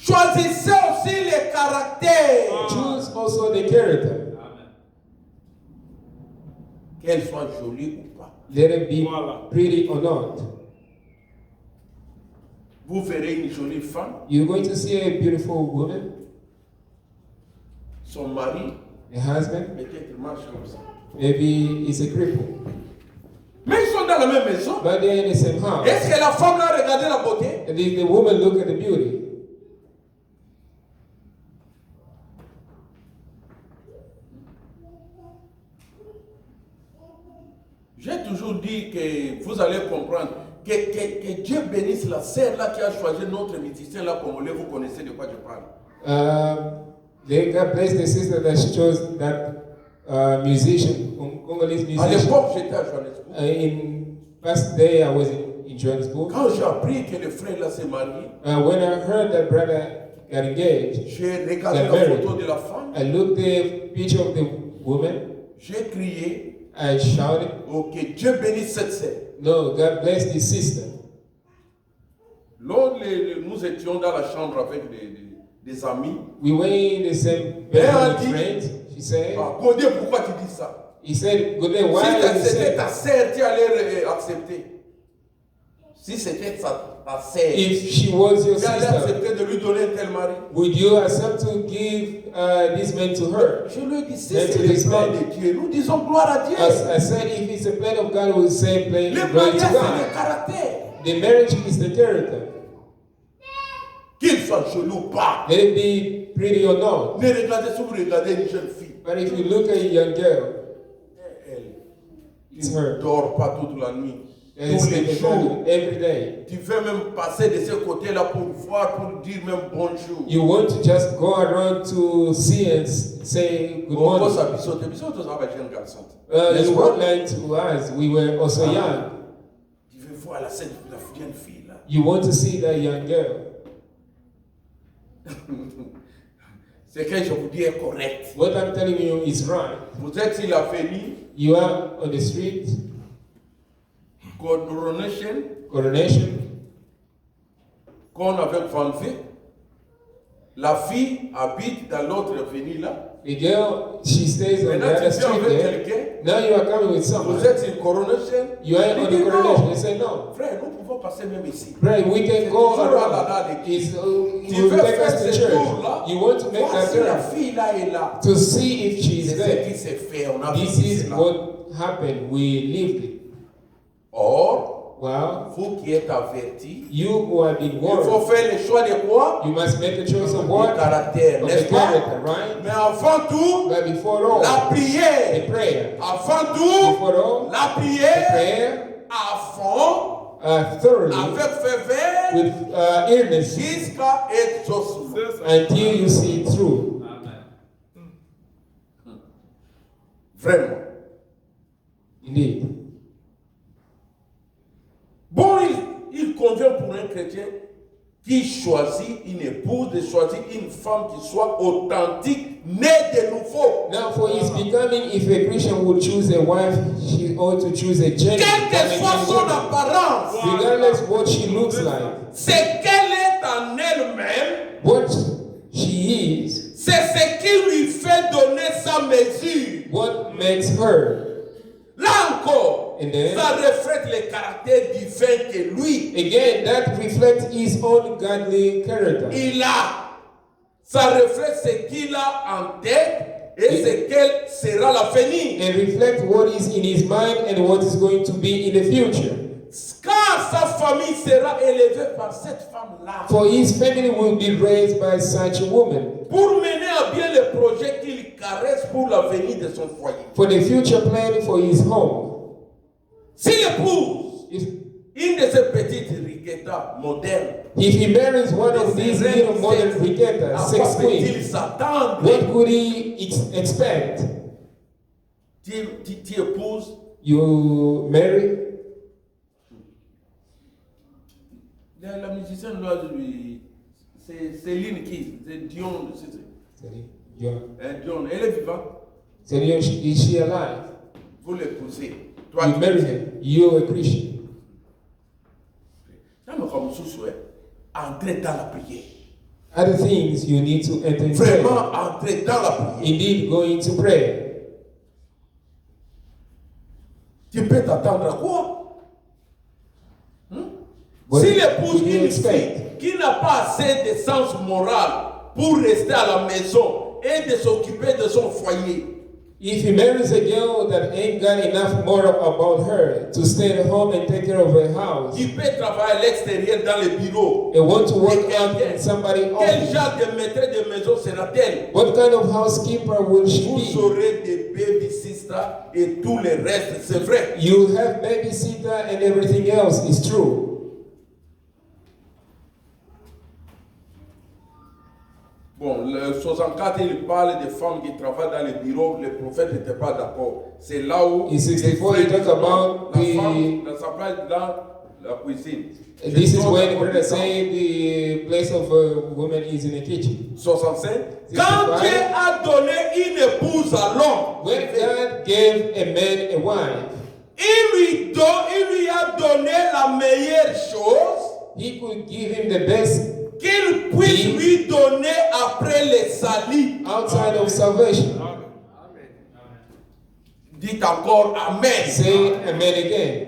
Choisissez aussi les caractères. Choose also the character. Qu'elle soit jolie ou pas. Let it be pretty or not. Vous verrez une jolie femme, You're going to see a beautiful woman, son mari, a husband, peut-être marche comme ça. maybe he's a cripple. Mais ils sont dans la même maison. But they're in the same house. Est-ce que la femme a regardé la beauté? And the woman look at the beauty. J'ai toujours dit que vous allez comprendre que Dieu bénisse la sœur là qui a choisi notre musicien là congolais. Vous connaissez de quoi je parle. God bless the sister that chose that musician, Congolese À musician. l'époque, j'étais à Johannesburg. In past day, I was in Johannesburg. Quand j'ai appris que le frère là s'est marié, When I heard that brother got engaged, j'ai regardé They're la married. photo de la femme, I looked the picture of the woman. j'ai crié, I shouted, oh, que Dieu bénisse cette sœur. "No, God bless this sister." Lors nous étions dans la chambre avec des amis. We were in the same Elle a bedroom dit- with friends. She said, Ah, Godé, pourquoi tu dis ça? he said, "Good day, why Si are you c'était saying ta sœur, tu allais accepter. Si c'était ta sœur, if she was your tu allais sister, accepter de lui donner un tel mari. would you accept to give this man to her?" Je lui ai dit, si Then c'est to le this plan man. de Dieu, nous disons gloire à Dieu. I said, if it's a plan of God, we'll say, "Glory Le to mariage, c'est le God." caractère. The marriage is the character. Qu'il soit joli ou pas. Let it be pretty or not. Ne regardez, si vous regardez une jeune fille, But if you look at a young girl, elle it's ne her. dort pas toute la nuit. And it's Tous les jours. every day. Tu veux même passer de ce côté-là pour voir, pour dire même bonjour. You want to just go around to see and say good On va morning. s'habiller, bisous, ça va être jeune garçon. You N'est-ce won't pas? like to us. We were also young. Tu veux voir la scène de la jeune fille là. You want to see that young girl. Ce que je vous dis est correct. What I'm telling you is right. Vous êtes sur l'avenue, You are on the street, Coronation, Coronation. qu'on avait vendu. La fille habite dans l'autre avenue là. The girl, she stays on the Maintenant, other tu viens street avec there. quelqu'un. Now you are coming with Vous someone. êtes sur Coronation. You are Il on dit the Coronation. non. They say no. Frère, nous pouvons passer même ici. Right, we can go toujours là, around. là, l'église. It's, Tu you veux take faire us to ce church. tour-là. You want to make Voir that si la turn fille là est là. to see if she's C'est ce there. qui s'est fait. On a This vécu is cela. what happened. We lived it. Or, Well, vous qui êtes avertis, you who have been il faut warned, faire le choix de quoi? you must make a choice of Le what? caractère, Of n'est-ce the pas? character, right? Mais avant tout, But before all, la the prière. prayer. Avant tout, Before all, la the prière prayer à fond, thoroughly avec ferveur, with earnest jusqu'à exaucement. until you see it through. Vraiment. Indeed. Bon, il convient pour un chrétien qui choisit une épouse de choisir une femme qui soit authentique, née de nouveau. Now, for his becoming, if a Christian would choose a wife, she ought to choose a genuine, Quelle que soit feminine son woman, apparence, regardless what she looks like, c'est qu'elle est en elle-même, what she is, c'est ce qui lui fait donner sa mesure. what makes her. Là encore, And then- ça reflète le caractère divin que lui, Again, that reflects his own godly character. il a. Ça reflète ce qu'il a en tête et ce qu'elle sera l'avenir. And reflect what is in his mind and what is going to be in the future. Car sa famille sera élevée par cette femme-là. For his family will be raised by such a woman. Pour mener à bien le projet qu'il caresse pour l'avenir de son foyer. For the future plan for his home. S'il épouse If, une de ces petites riquetas modernes, if he marries one of de these ces little reines modern sex, Riquetas, à sex quoi peut-il queens, s'attendre? what could he expect? Tu épouses You marry? la musicienne là, c'est Céline qui, c'est Dion, Dion, elle est vivante. Is she alive? Vous l'épousez. Toi, You tu marry sais. her. You're a Christian. J'aime comme sous-souhait. Entrer dans la prière. Other things you need to enter in prayer. Vraiment entrer dans la prière. Indeed, go into prayer. Tu peux t'attendre à quoi? What Si do l'épouse you une expect? fille qui n'a pas assez de sens moral pour rester à la maison et de s'occuper de son foyer, If he marries a girl that ain't got enough moral about her to stay at home and take care of her house qui peut travailler à l'extérieur dans le bureau, and want to work Et out quelqu'un- in somebody's quel office, genre de maîtresse de maison sera-t-elle? what kind of housekeeper will she Vous be? aurez des baby-sisters et tout le reste, c'est vrai. You have babysitter and everything else is true. Bon, le 64, il parle des femmes qui travaillent dans les bureaux. Le prophète n'était pas d'accord. C'est là où In 64, he talk about la the- femme ne s'appelle dans la cuisine. This is Je when tourne brother dans say the place of a woman is in the kitchen. 65. Quand 65. Dieu a donné une épouse à l'homme, When God gave a man a wife, il lui a donné la meilleure chose he could give him the best qu'il puisse lui donner après le salut. outside of salvation. Dites encore Amen. Say amen again.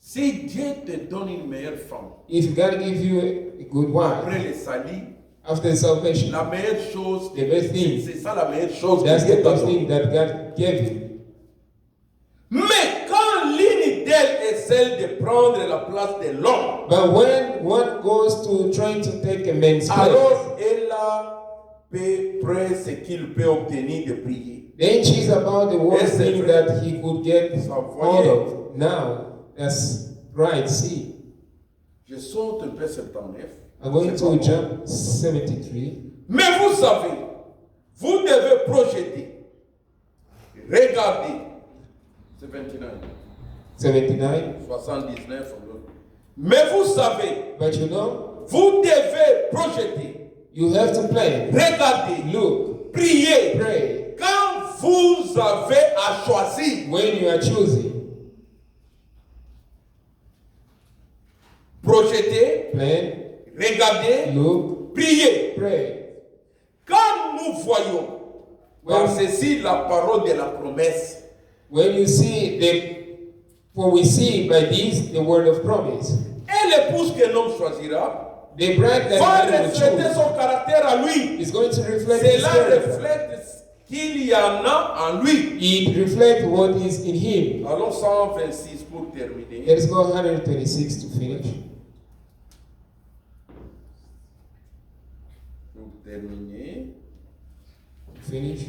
Si Dieu te donne une meilleure femme If God gives you a good wife après le salut, after salvation, la meilleure chose, the best thing, c'est ça la meilleure chose que that's Dieu the t'a best donnée. thing that God gave you. Mais quand l'une d'elles est celle de prendre la place de l'homme, But when one goes to trying to take a man's place, alors elle a peu près ce qu'il peut obtenir de prier. then she's about the one Yes, thing sir. that he could get Ça, all voyez. of. Now, that's right, see. Je saute un peu 79. I'm going C'est to pas bon. jump 73. Mais vous savez, vous devez projeter. Regardez. C'est 29. 79. 79. Mais vous savez, But you know, vous devez projeter. you have to plan. Regardez. Look, Priez. pray. Quand vous avez à choisir, When you are choosing, projetez, plan, regardez, look, priez. pray. Quand nous voyons par ceci la parole de la promesse, When you see for we see by this the word of promise. et l'épouse que l'homme choisira The bride that va God will refléter choose son caractère à lui. is going to reflect his Cela character. reflète qu'il y en a en lui. It reflects what is in him. Allons 126 pour terminer. Let's go 126 to finish. Pour terminer. Finish.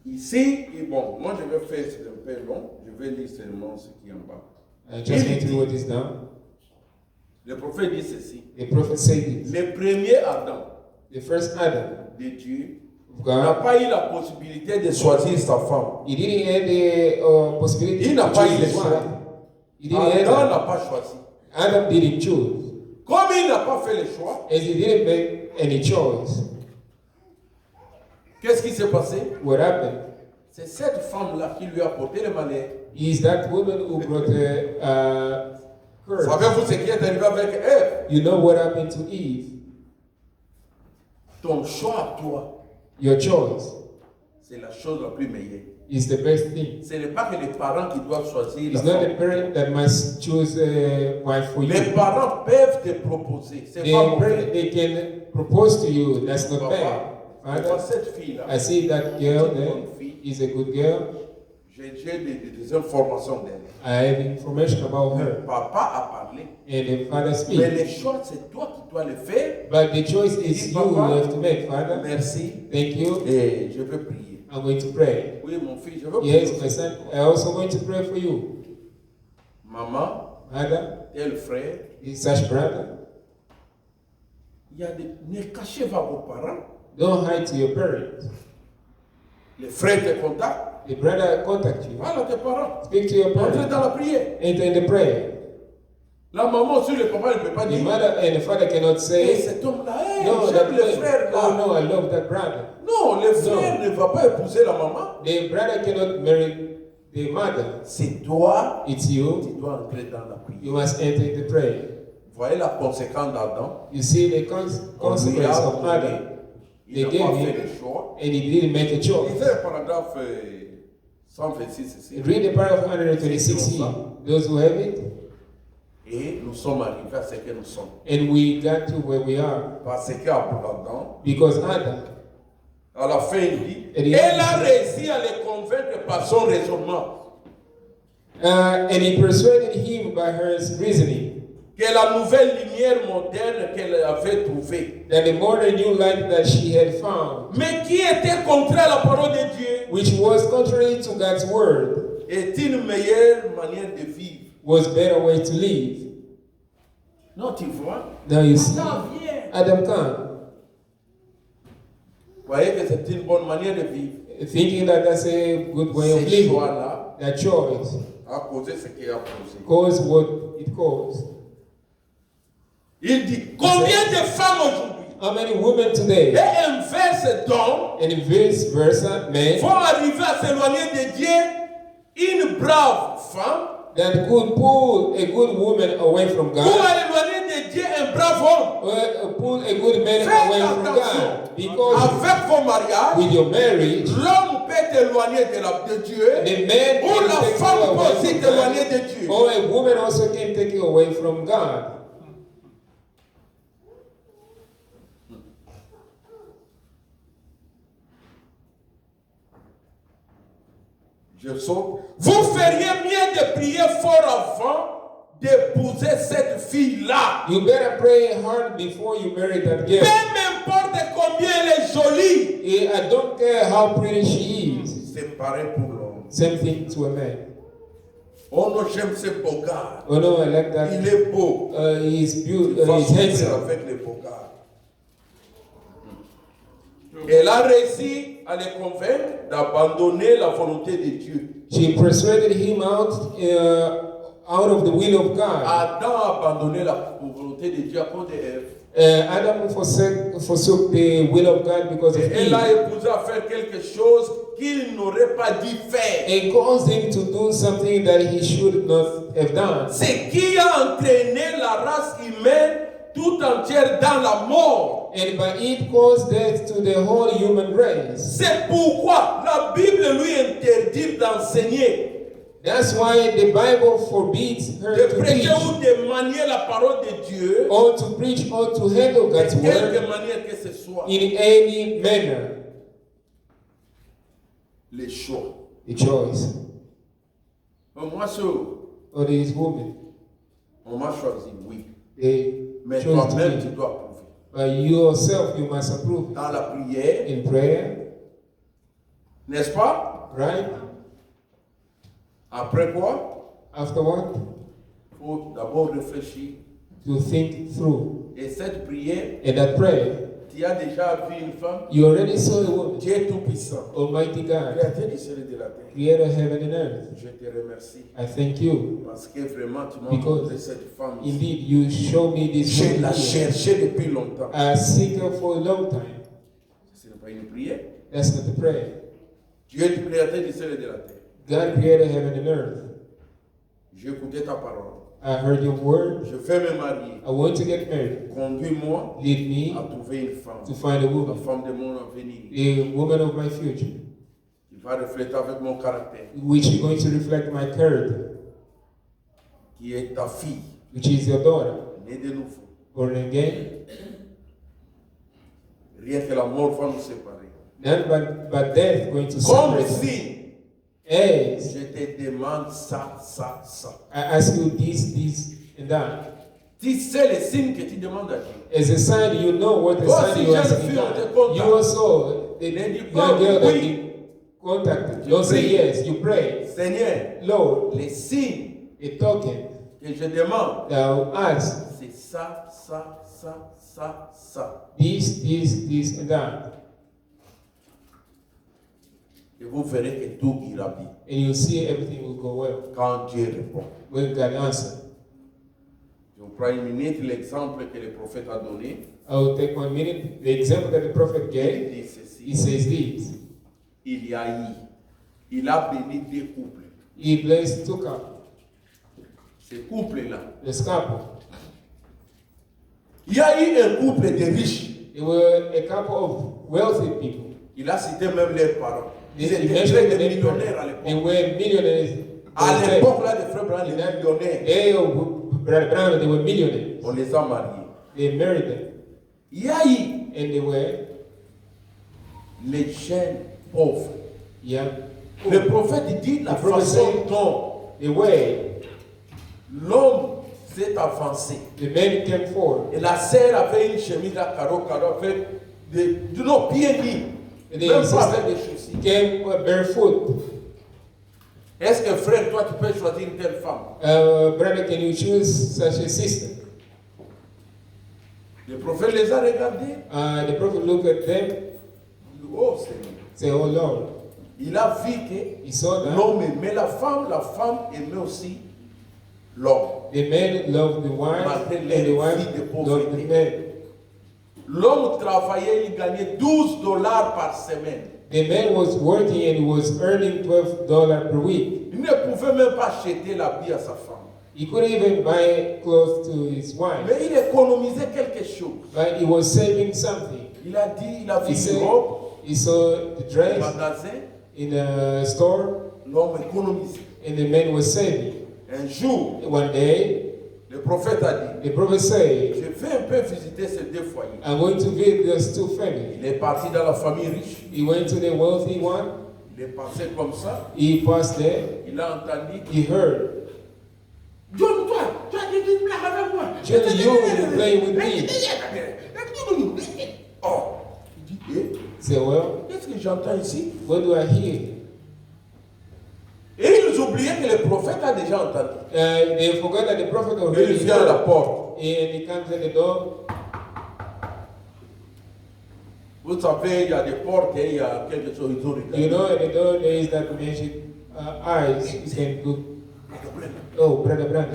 Ici, et bon, moi je vais faire, c'est un peu long, je vais lire seulement ce qui est en bas. Just going to do what is done. Le prophète dit ceci. The prophet said it. Le premier Adam The first Adam de Dieu of n'a God, pas eu la possibilité de choisir sa femme. he didn't have the possibility Il n'a to pas eu choose le his choix. wife. He didn't have Adam that. n'a pas choisi. Adam didn't choose. Comme il n'a pas fait le choix, As he didn't make any choice, qu'est-ce qui s'est passé? what happened C'est cette femme-là qui lui a porté le malheur. is that woman who brought the curse. Savez-vous ce qui est arrivé avec Ève? You know what happened to Eve? Ton choix à toi, Your choice c'est la chose la plus meilleure. is the best thing. Ce n'est pas que les parents qui doivent choisir la It's not the femme. parent that must choose a wife for Les you. parents peuvent te proposer. C'est pas mauvais. They can propose to you. That's not bad. Papa, vois Father, cette fille-là. I see that girl there is a good girl. J'ai des informations d'elle. I have information about her. Papa a parlé. And the father Mais speaks. les choix, c'est toi qui dois le faire. But the choice is you who have to make, Father. Merci. Thank you. Et je veux prier. I'm going to pray. Oui, mon fils, je veux prier. Yes, my son, I also going to pray for you. Maman, Mother, tel frère, such brother, il y a des... Ne cachez pas vos parents. don't hide to your parents. Les frères te contactent. The brother contact you. Voilà tes parents. Speak to your Entrez parents. dans la prière. Enter in the prayer. La maman aussi, le papa ne peut pas The dire. mother and the father cannot Et say, cet homme-là, hey, no, j'aime that le man, frère là. oh no, I love that brother. Non, le frère ne va pas épouser la maman. The brother cannot marry the mother. C'est toi It's qui you. dois entrer dans la prière. You must enter in the prayer. Voyez la conséquence d'Adam. You see the On lui consequence a of donné. Adam. Il They n'a gave pas him, fait le choix. and he didn't make a choice. Lisez le paragraphe 126 ici. Read the paragraph 126 here. Those who have it. Et nous sommes arrivés à ce que nous sommes. And we got to where we are. Parce qu'Adam, Because Adam, à la fin, il dit, Et il- elle a réussi à les convaincre par son raisonnement and he persuaded him by her reasoning que la nouvelle lumière moderne qu'elle avait trouvée, that the modern new light that she had found, mais qui était contraire à la parole de Dieu, which was contrary to God's word, est une meilleure manière de vivre. was better way to live. Non, tu vois? Now you see, Adam, viens. Adam come, Vous voyez que c'est une bonne manière de vivre. thinking that that's a good way of Ce living. choix-là That choice a causé ce qu'il a causé. caused what it caused. Il dit, combien de femmes aujourd'hui, How many women today, et inverse d'hommes, and vice versa, men, vont arriver à s'éloigner de Dieu, une brave femme, that could pull a good woman away from ou God, à éloigner de Dieu un brave homme? or pull a good man Faites away from attention. God. Because Avec vos mariages, with your marriage, l'homme peut t'éloigner de Dieu, the man ou can la take you femme peut away aussi from t'éloigner God, de Dieu. or a woman also can take you away from God. Je saute. Vous feriez mieux de prier fort avant d'épouser cette fille-là. You better pray hard before you marry that girl. Peu m'importe combien elle est jolie. I don't care how pretty she is. C'est pareil pour l'homme. Same thing to a man. Oh non, j'aime ce beau gars. Oh no, I like that. Il est beau. He's Il beautiful. va He's souffrir handsome. avec les beaux gars. Elle a réussi à les convaincre d'abandonner la volonté de Dieu. She persuaded him out of the will of God. Adam a abandonné la volonté de Dieu à cause d'Ève. Adam forsook the will of God because of Et elle a Eve, épousé à faire quelque chose qu'il n'aurait pas dû faire. and caused him to do something that he should not have done. Ce qui a entraîné la race humaine tout entière dans la mort. And by it caused death to the whole human race. C'est pourquoi la Bible lui interdit d'enseigner. That's why the Bible forbids her de to prêcher teach ou de manier la parole de Dieu or to preach or to handle de God's word quelque manière que ce soit. in any manner. Les choix. The choice. Moi, Or this woman, on m'a choisi, oui. they Mais chose toi-même, to tu be. dois approuver. But yourself, you must approve it. Dans la prière, In prayer, n'est-ce pas? right? Après quoi? Afterward, Il faut d'abord réfléchir. to think through. Et cette prière, And that prayer, tu as déjà vu une femme? you already saw a woman, Dieu est tout-puissant. Almighty God, Créateur du ciel et de la terre. creator of heaven and earth. Je te remercie. I thank you. Parce que vraiment, tu m'as Because montré cette femme ici. Indeed, you show me this Je woman la here. cherchais depuis longtemps. I seek her for a long time. Ce n'est pas une prière. That's not the prayer. Dieu est le créateur du ciel et de la terre. God created heaven and earth. J'ai écouté ta parole. I heard your word. Je veux me marier. I want to get married. Conduis-moi Lead me à trouver une femme. to find a La woman, femme de mon avenir. the woman of my future, Qui va refléter avec mon caractère. which is going to reflect my character, Qui est ta fille. which is your daughter, Née de nouveau. born again. Rien que la mort va nous séparer. Not but death going to Comme separate us. si As je te demande ça. I ask you this, and that. Tu sais les signes que tu demandes à Dieu. As a sign, you know what the Oh, sign si you jeune ask fille, God. on te contacte. You also, the Ne dis young pas girl that oui. you contacted. Don't say prie. yes, you pray. Seigneur, Lord, les signes a token que je demande, that I will ask c'est ça. this, and that. Et vous verrez que tout ira bien. And you'll see everything will go well Quand Dieu répond. when God answers. Je vous prends une minute l'exemple que le prophète a donné. I will take 1 minute. The example that the prophet Il gave, dit he ceci. says this. Il a béni deux couples. He blessed two couples, Ces couples-là. this couple. Il y a eu un couple de riches. They were a couple of wealthy people. Il a cité même leurs parents. Ils He étaient mentioned très des their millionnaires à parents. They l'époque. were millionaires. À l'époque, là, des frères Branham, les millionnaires, They were millionaires. on les a mariés. They married them. Il y a eu And they were, les jeunes pauvres. yeah. Le prophète dit la Le prophète façon dit- dont The way l'homme s'est avancé. the men came forward. Et la sœur avait une chemise à carreaux avec de nos pieds nus. And Même the pas avec des sister chaussures. came barefoot. Est-ce que frère, toi, tu peux choisir une telle femme? Brother, can you choose such a sister? Le prophète les a regardés. The prophet looked at them, Oh Seigneur. say, "Oh Lord." Il a vu que He saw that l'homme aimait la femme aimait aussi l'homme. the man loved the wife Malgré and les the wife vies de loved the pauvreté. man. L'homme travaillait, il gagnait $12 par semaine. The man was working and he was earning $12 per week. Il ne pouvait même pas acheter l'habit à sa femme. He couldn't even buy clothes to his wife, Mais il économisait quelque chose. but he was saving something. Il a dit, il a He vu said une robe he saw the au dress magasin. in a store L'homme économisait. and the man was saving. Un jour, One day, le prophète a dit, the prophet said, je vais un peu visiter ces deux foyers. "I'm going to visit those two families." Il est parti dans la famille riche. He went to the wealthy one. Il est passé comme ça. He passed there. Il a entendu. He heard, John, toi, tu as dit une blague avec moi. John, you play with me. Oh, il dit, Say, "Well, qu'est-ce que j'entends ici? what do I hear?" Et ils oubliaient que le prophète a déjà entendu. They forgot that the prophet Et already il vient à la heard. porte. And he comes at the door. Vous savez, il y a des portes et il y a quelque chose, ils ont regardé. You know, at the door there is that magic eyes. You can look. Oh, brother.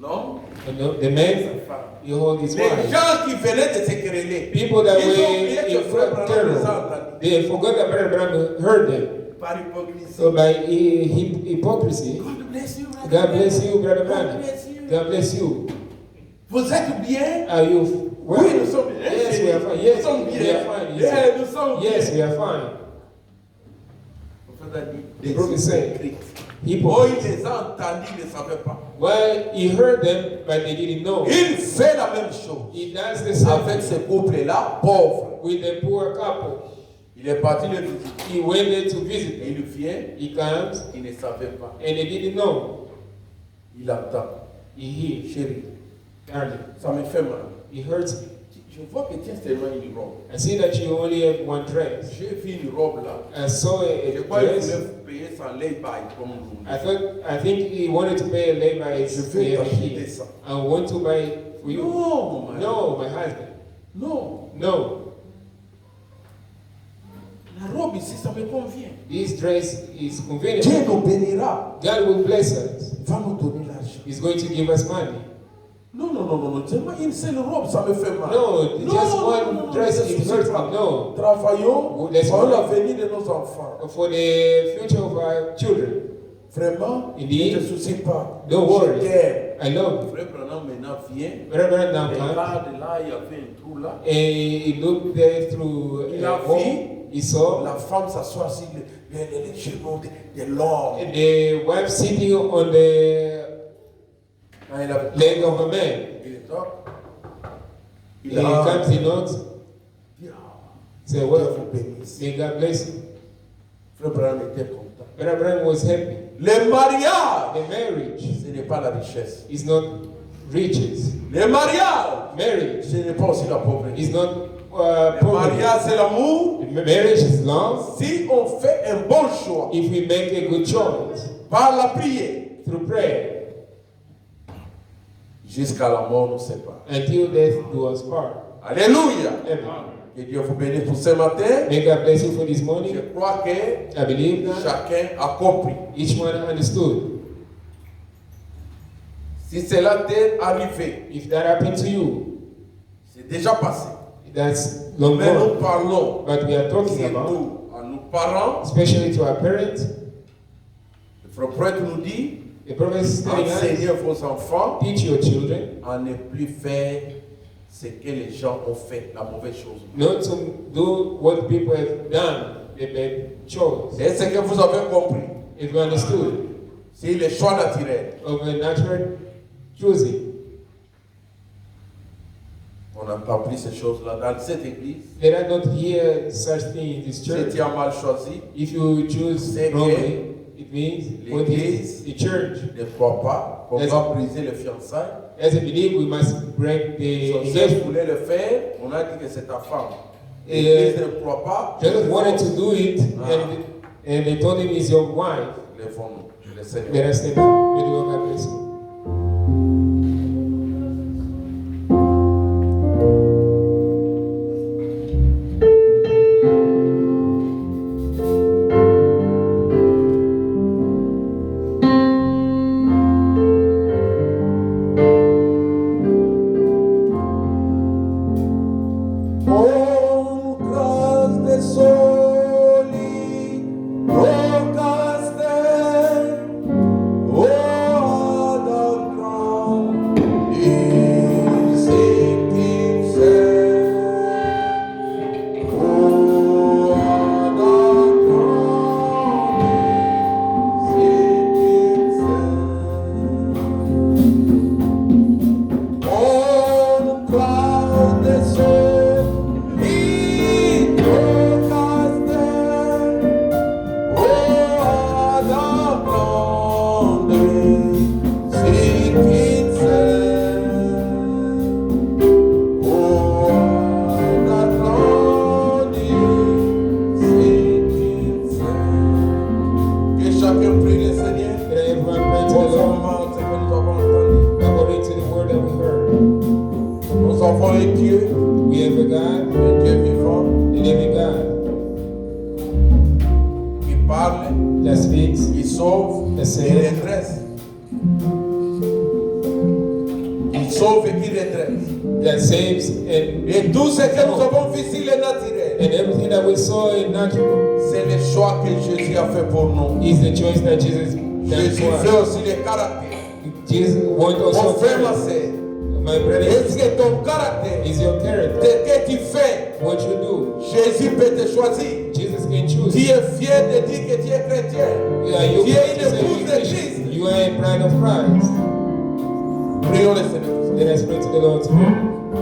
Non? And the man, he hold his Les wife. gens qui venaient de se quereller, People that ils ont oublié were que in frère Branham les a terror, entendus. they forgot that brother Branham heard them. Par hypocrisie. So by hypocrisy, God bless you, brother. God bless you, brother God Branham. bless you. God bless you. Vous êtes bien? Are you well? Oui, nous sommes bien. Yes, we are fine. Nous Yes, sommes we bien. are fine. Yeah, nous sommes Yes, bien. we are fine. Le prophète a dit, The prophet said, hypocrites. Oh, il hypocrites. les a entendus, il ne savait pas. Well, he heard them, but they didn't know. Il fait la même chose He does the same avec thing ce couple-là, pauvre. with the poor couple. Il est parti le visiter. He went there to visit them. Il vient, He comes, il ne savait pas. and they didn't know. Il attend. He hears, Chérie, darling, ça me fait mal. he hurts me. Je vois que tu as seulement une robe. I see that you only have one dress. J'ai vu une robe là. I saw Je a crois qu'il dress. voulait payer son lay-by comme nous. I think he wanted to pay a lay-by Je vais t'acheter here. ça. I want to buy it for you. Non, mon mari. No, my husband. Non. No, La robe ici, ça me convient. this dress is Dieu convenient. nous bénira. God will bless us. Il va nous donner l'argent. He's going to give us money. Non, non, non, non, non. Seulement une seule robe, ça me fait mal. No, just one non, dress, ne it soucie hurts pas. me. No. Travaillons Let's pour work. l'avenir de nos enfants. For the future of our children. Vraiment, Indeed. ne te soucie pas. Don't worry. Je t'aime. I love you. Frère Branham maintenant vient. Reverend now comes, Regarde là, il y avait un trou là. and he looked there through Il a a hole. vu He saw la femme s'asseoir sur les genoux de l'homme. the wife sitting on the Quand il a leg of a man. il est top. He comes, he knocks, Bien. say, Dieu well, vous bénisse. may God bless you. Frère Branham était content. Reverend was happy. Le mariage, The marriage ce n'est pas la richesse. is not riches. Le mariage, Marriage ce n'est pas aussi la pauvreté. is not Le poverty. mariage, c'est l'amour. Marriage is love Si on fait un bon choix if we make a good choice par la prière, through prayer jusqu'à la mort, on ne sait pas. until death do us part. Alléluia. Amen. Que Dieu vous bénisse pour ce matin. May God bless you for this Je morning. crois que I believe that chacun a compris. each one understood. Si cela t'est arrivé, If that happened to you, c'est déjà passé. that's long Mais nous gone. parlons But we are talking about, surtout à nos parents. especially to our parents, Le frère prêtre nous dit, the prophet is telling us, enseignez vos enfants teach your children à ne plus faire ce que les gens ont fait, la mauvaise chose. not to do what people have done, the bad choice. C'est ce que vous avez compris. If you understood, C'est le choix naturel. of a natural choosing. On n'entend plus ces choses-là dans cette église. Let us not hear such things in this Si church. tu as mal choisi, If you choose C'est wrongly, it means what l'Église is the church. ne croit pas qu'on Yes. va briser le fiançailles. As a believer, we must break the Si engagement. Joseph voulait le faire, on a dit que c'est ta femme. Et, L'Église ne croit pas. Joseph wanted to do it, and they told him, "Is your wife?" Lèvons-nous, le Seigneur. Let us stand up. May the Lord God bless you. On grâce des solis, rocaste, o Adam grand, il s'éclipse, o Adam grand, il s'éclipse. On grâce des solis, que chacun prie le Seigneur. Let everyone pray to the Lord Conformément à ce que nous avons entendu. according to the word that we heard. Nous avons un Dieu, We have a God, un Dieu vivant, the living God, qui parle, that speaks, qui sauve, The qui same. redresse. Qui sauve et qui redresse. that saves, and Et tout ce que nous avons vu ici, le naturel, everything that we saw in natural c'est le choix que Jésus a fait pour nous. is the choice that Jesus done Jésus for fait us. aussi le caractère. Jesus wants Mon also frère, ma character. sœur, My brother, est-ce que ton caractère, is your character. ce que tu fais, What you do, Jésus peut te choisir? Jesus can choose choose. Tu es fier de dire que tu es chrétien. You Tu es une say épouse de you're Christ. Christian. You are a bride of Christ. Prions le Seigneur. Let us pray to the Lord today.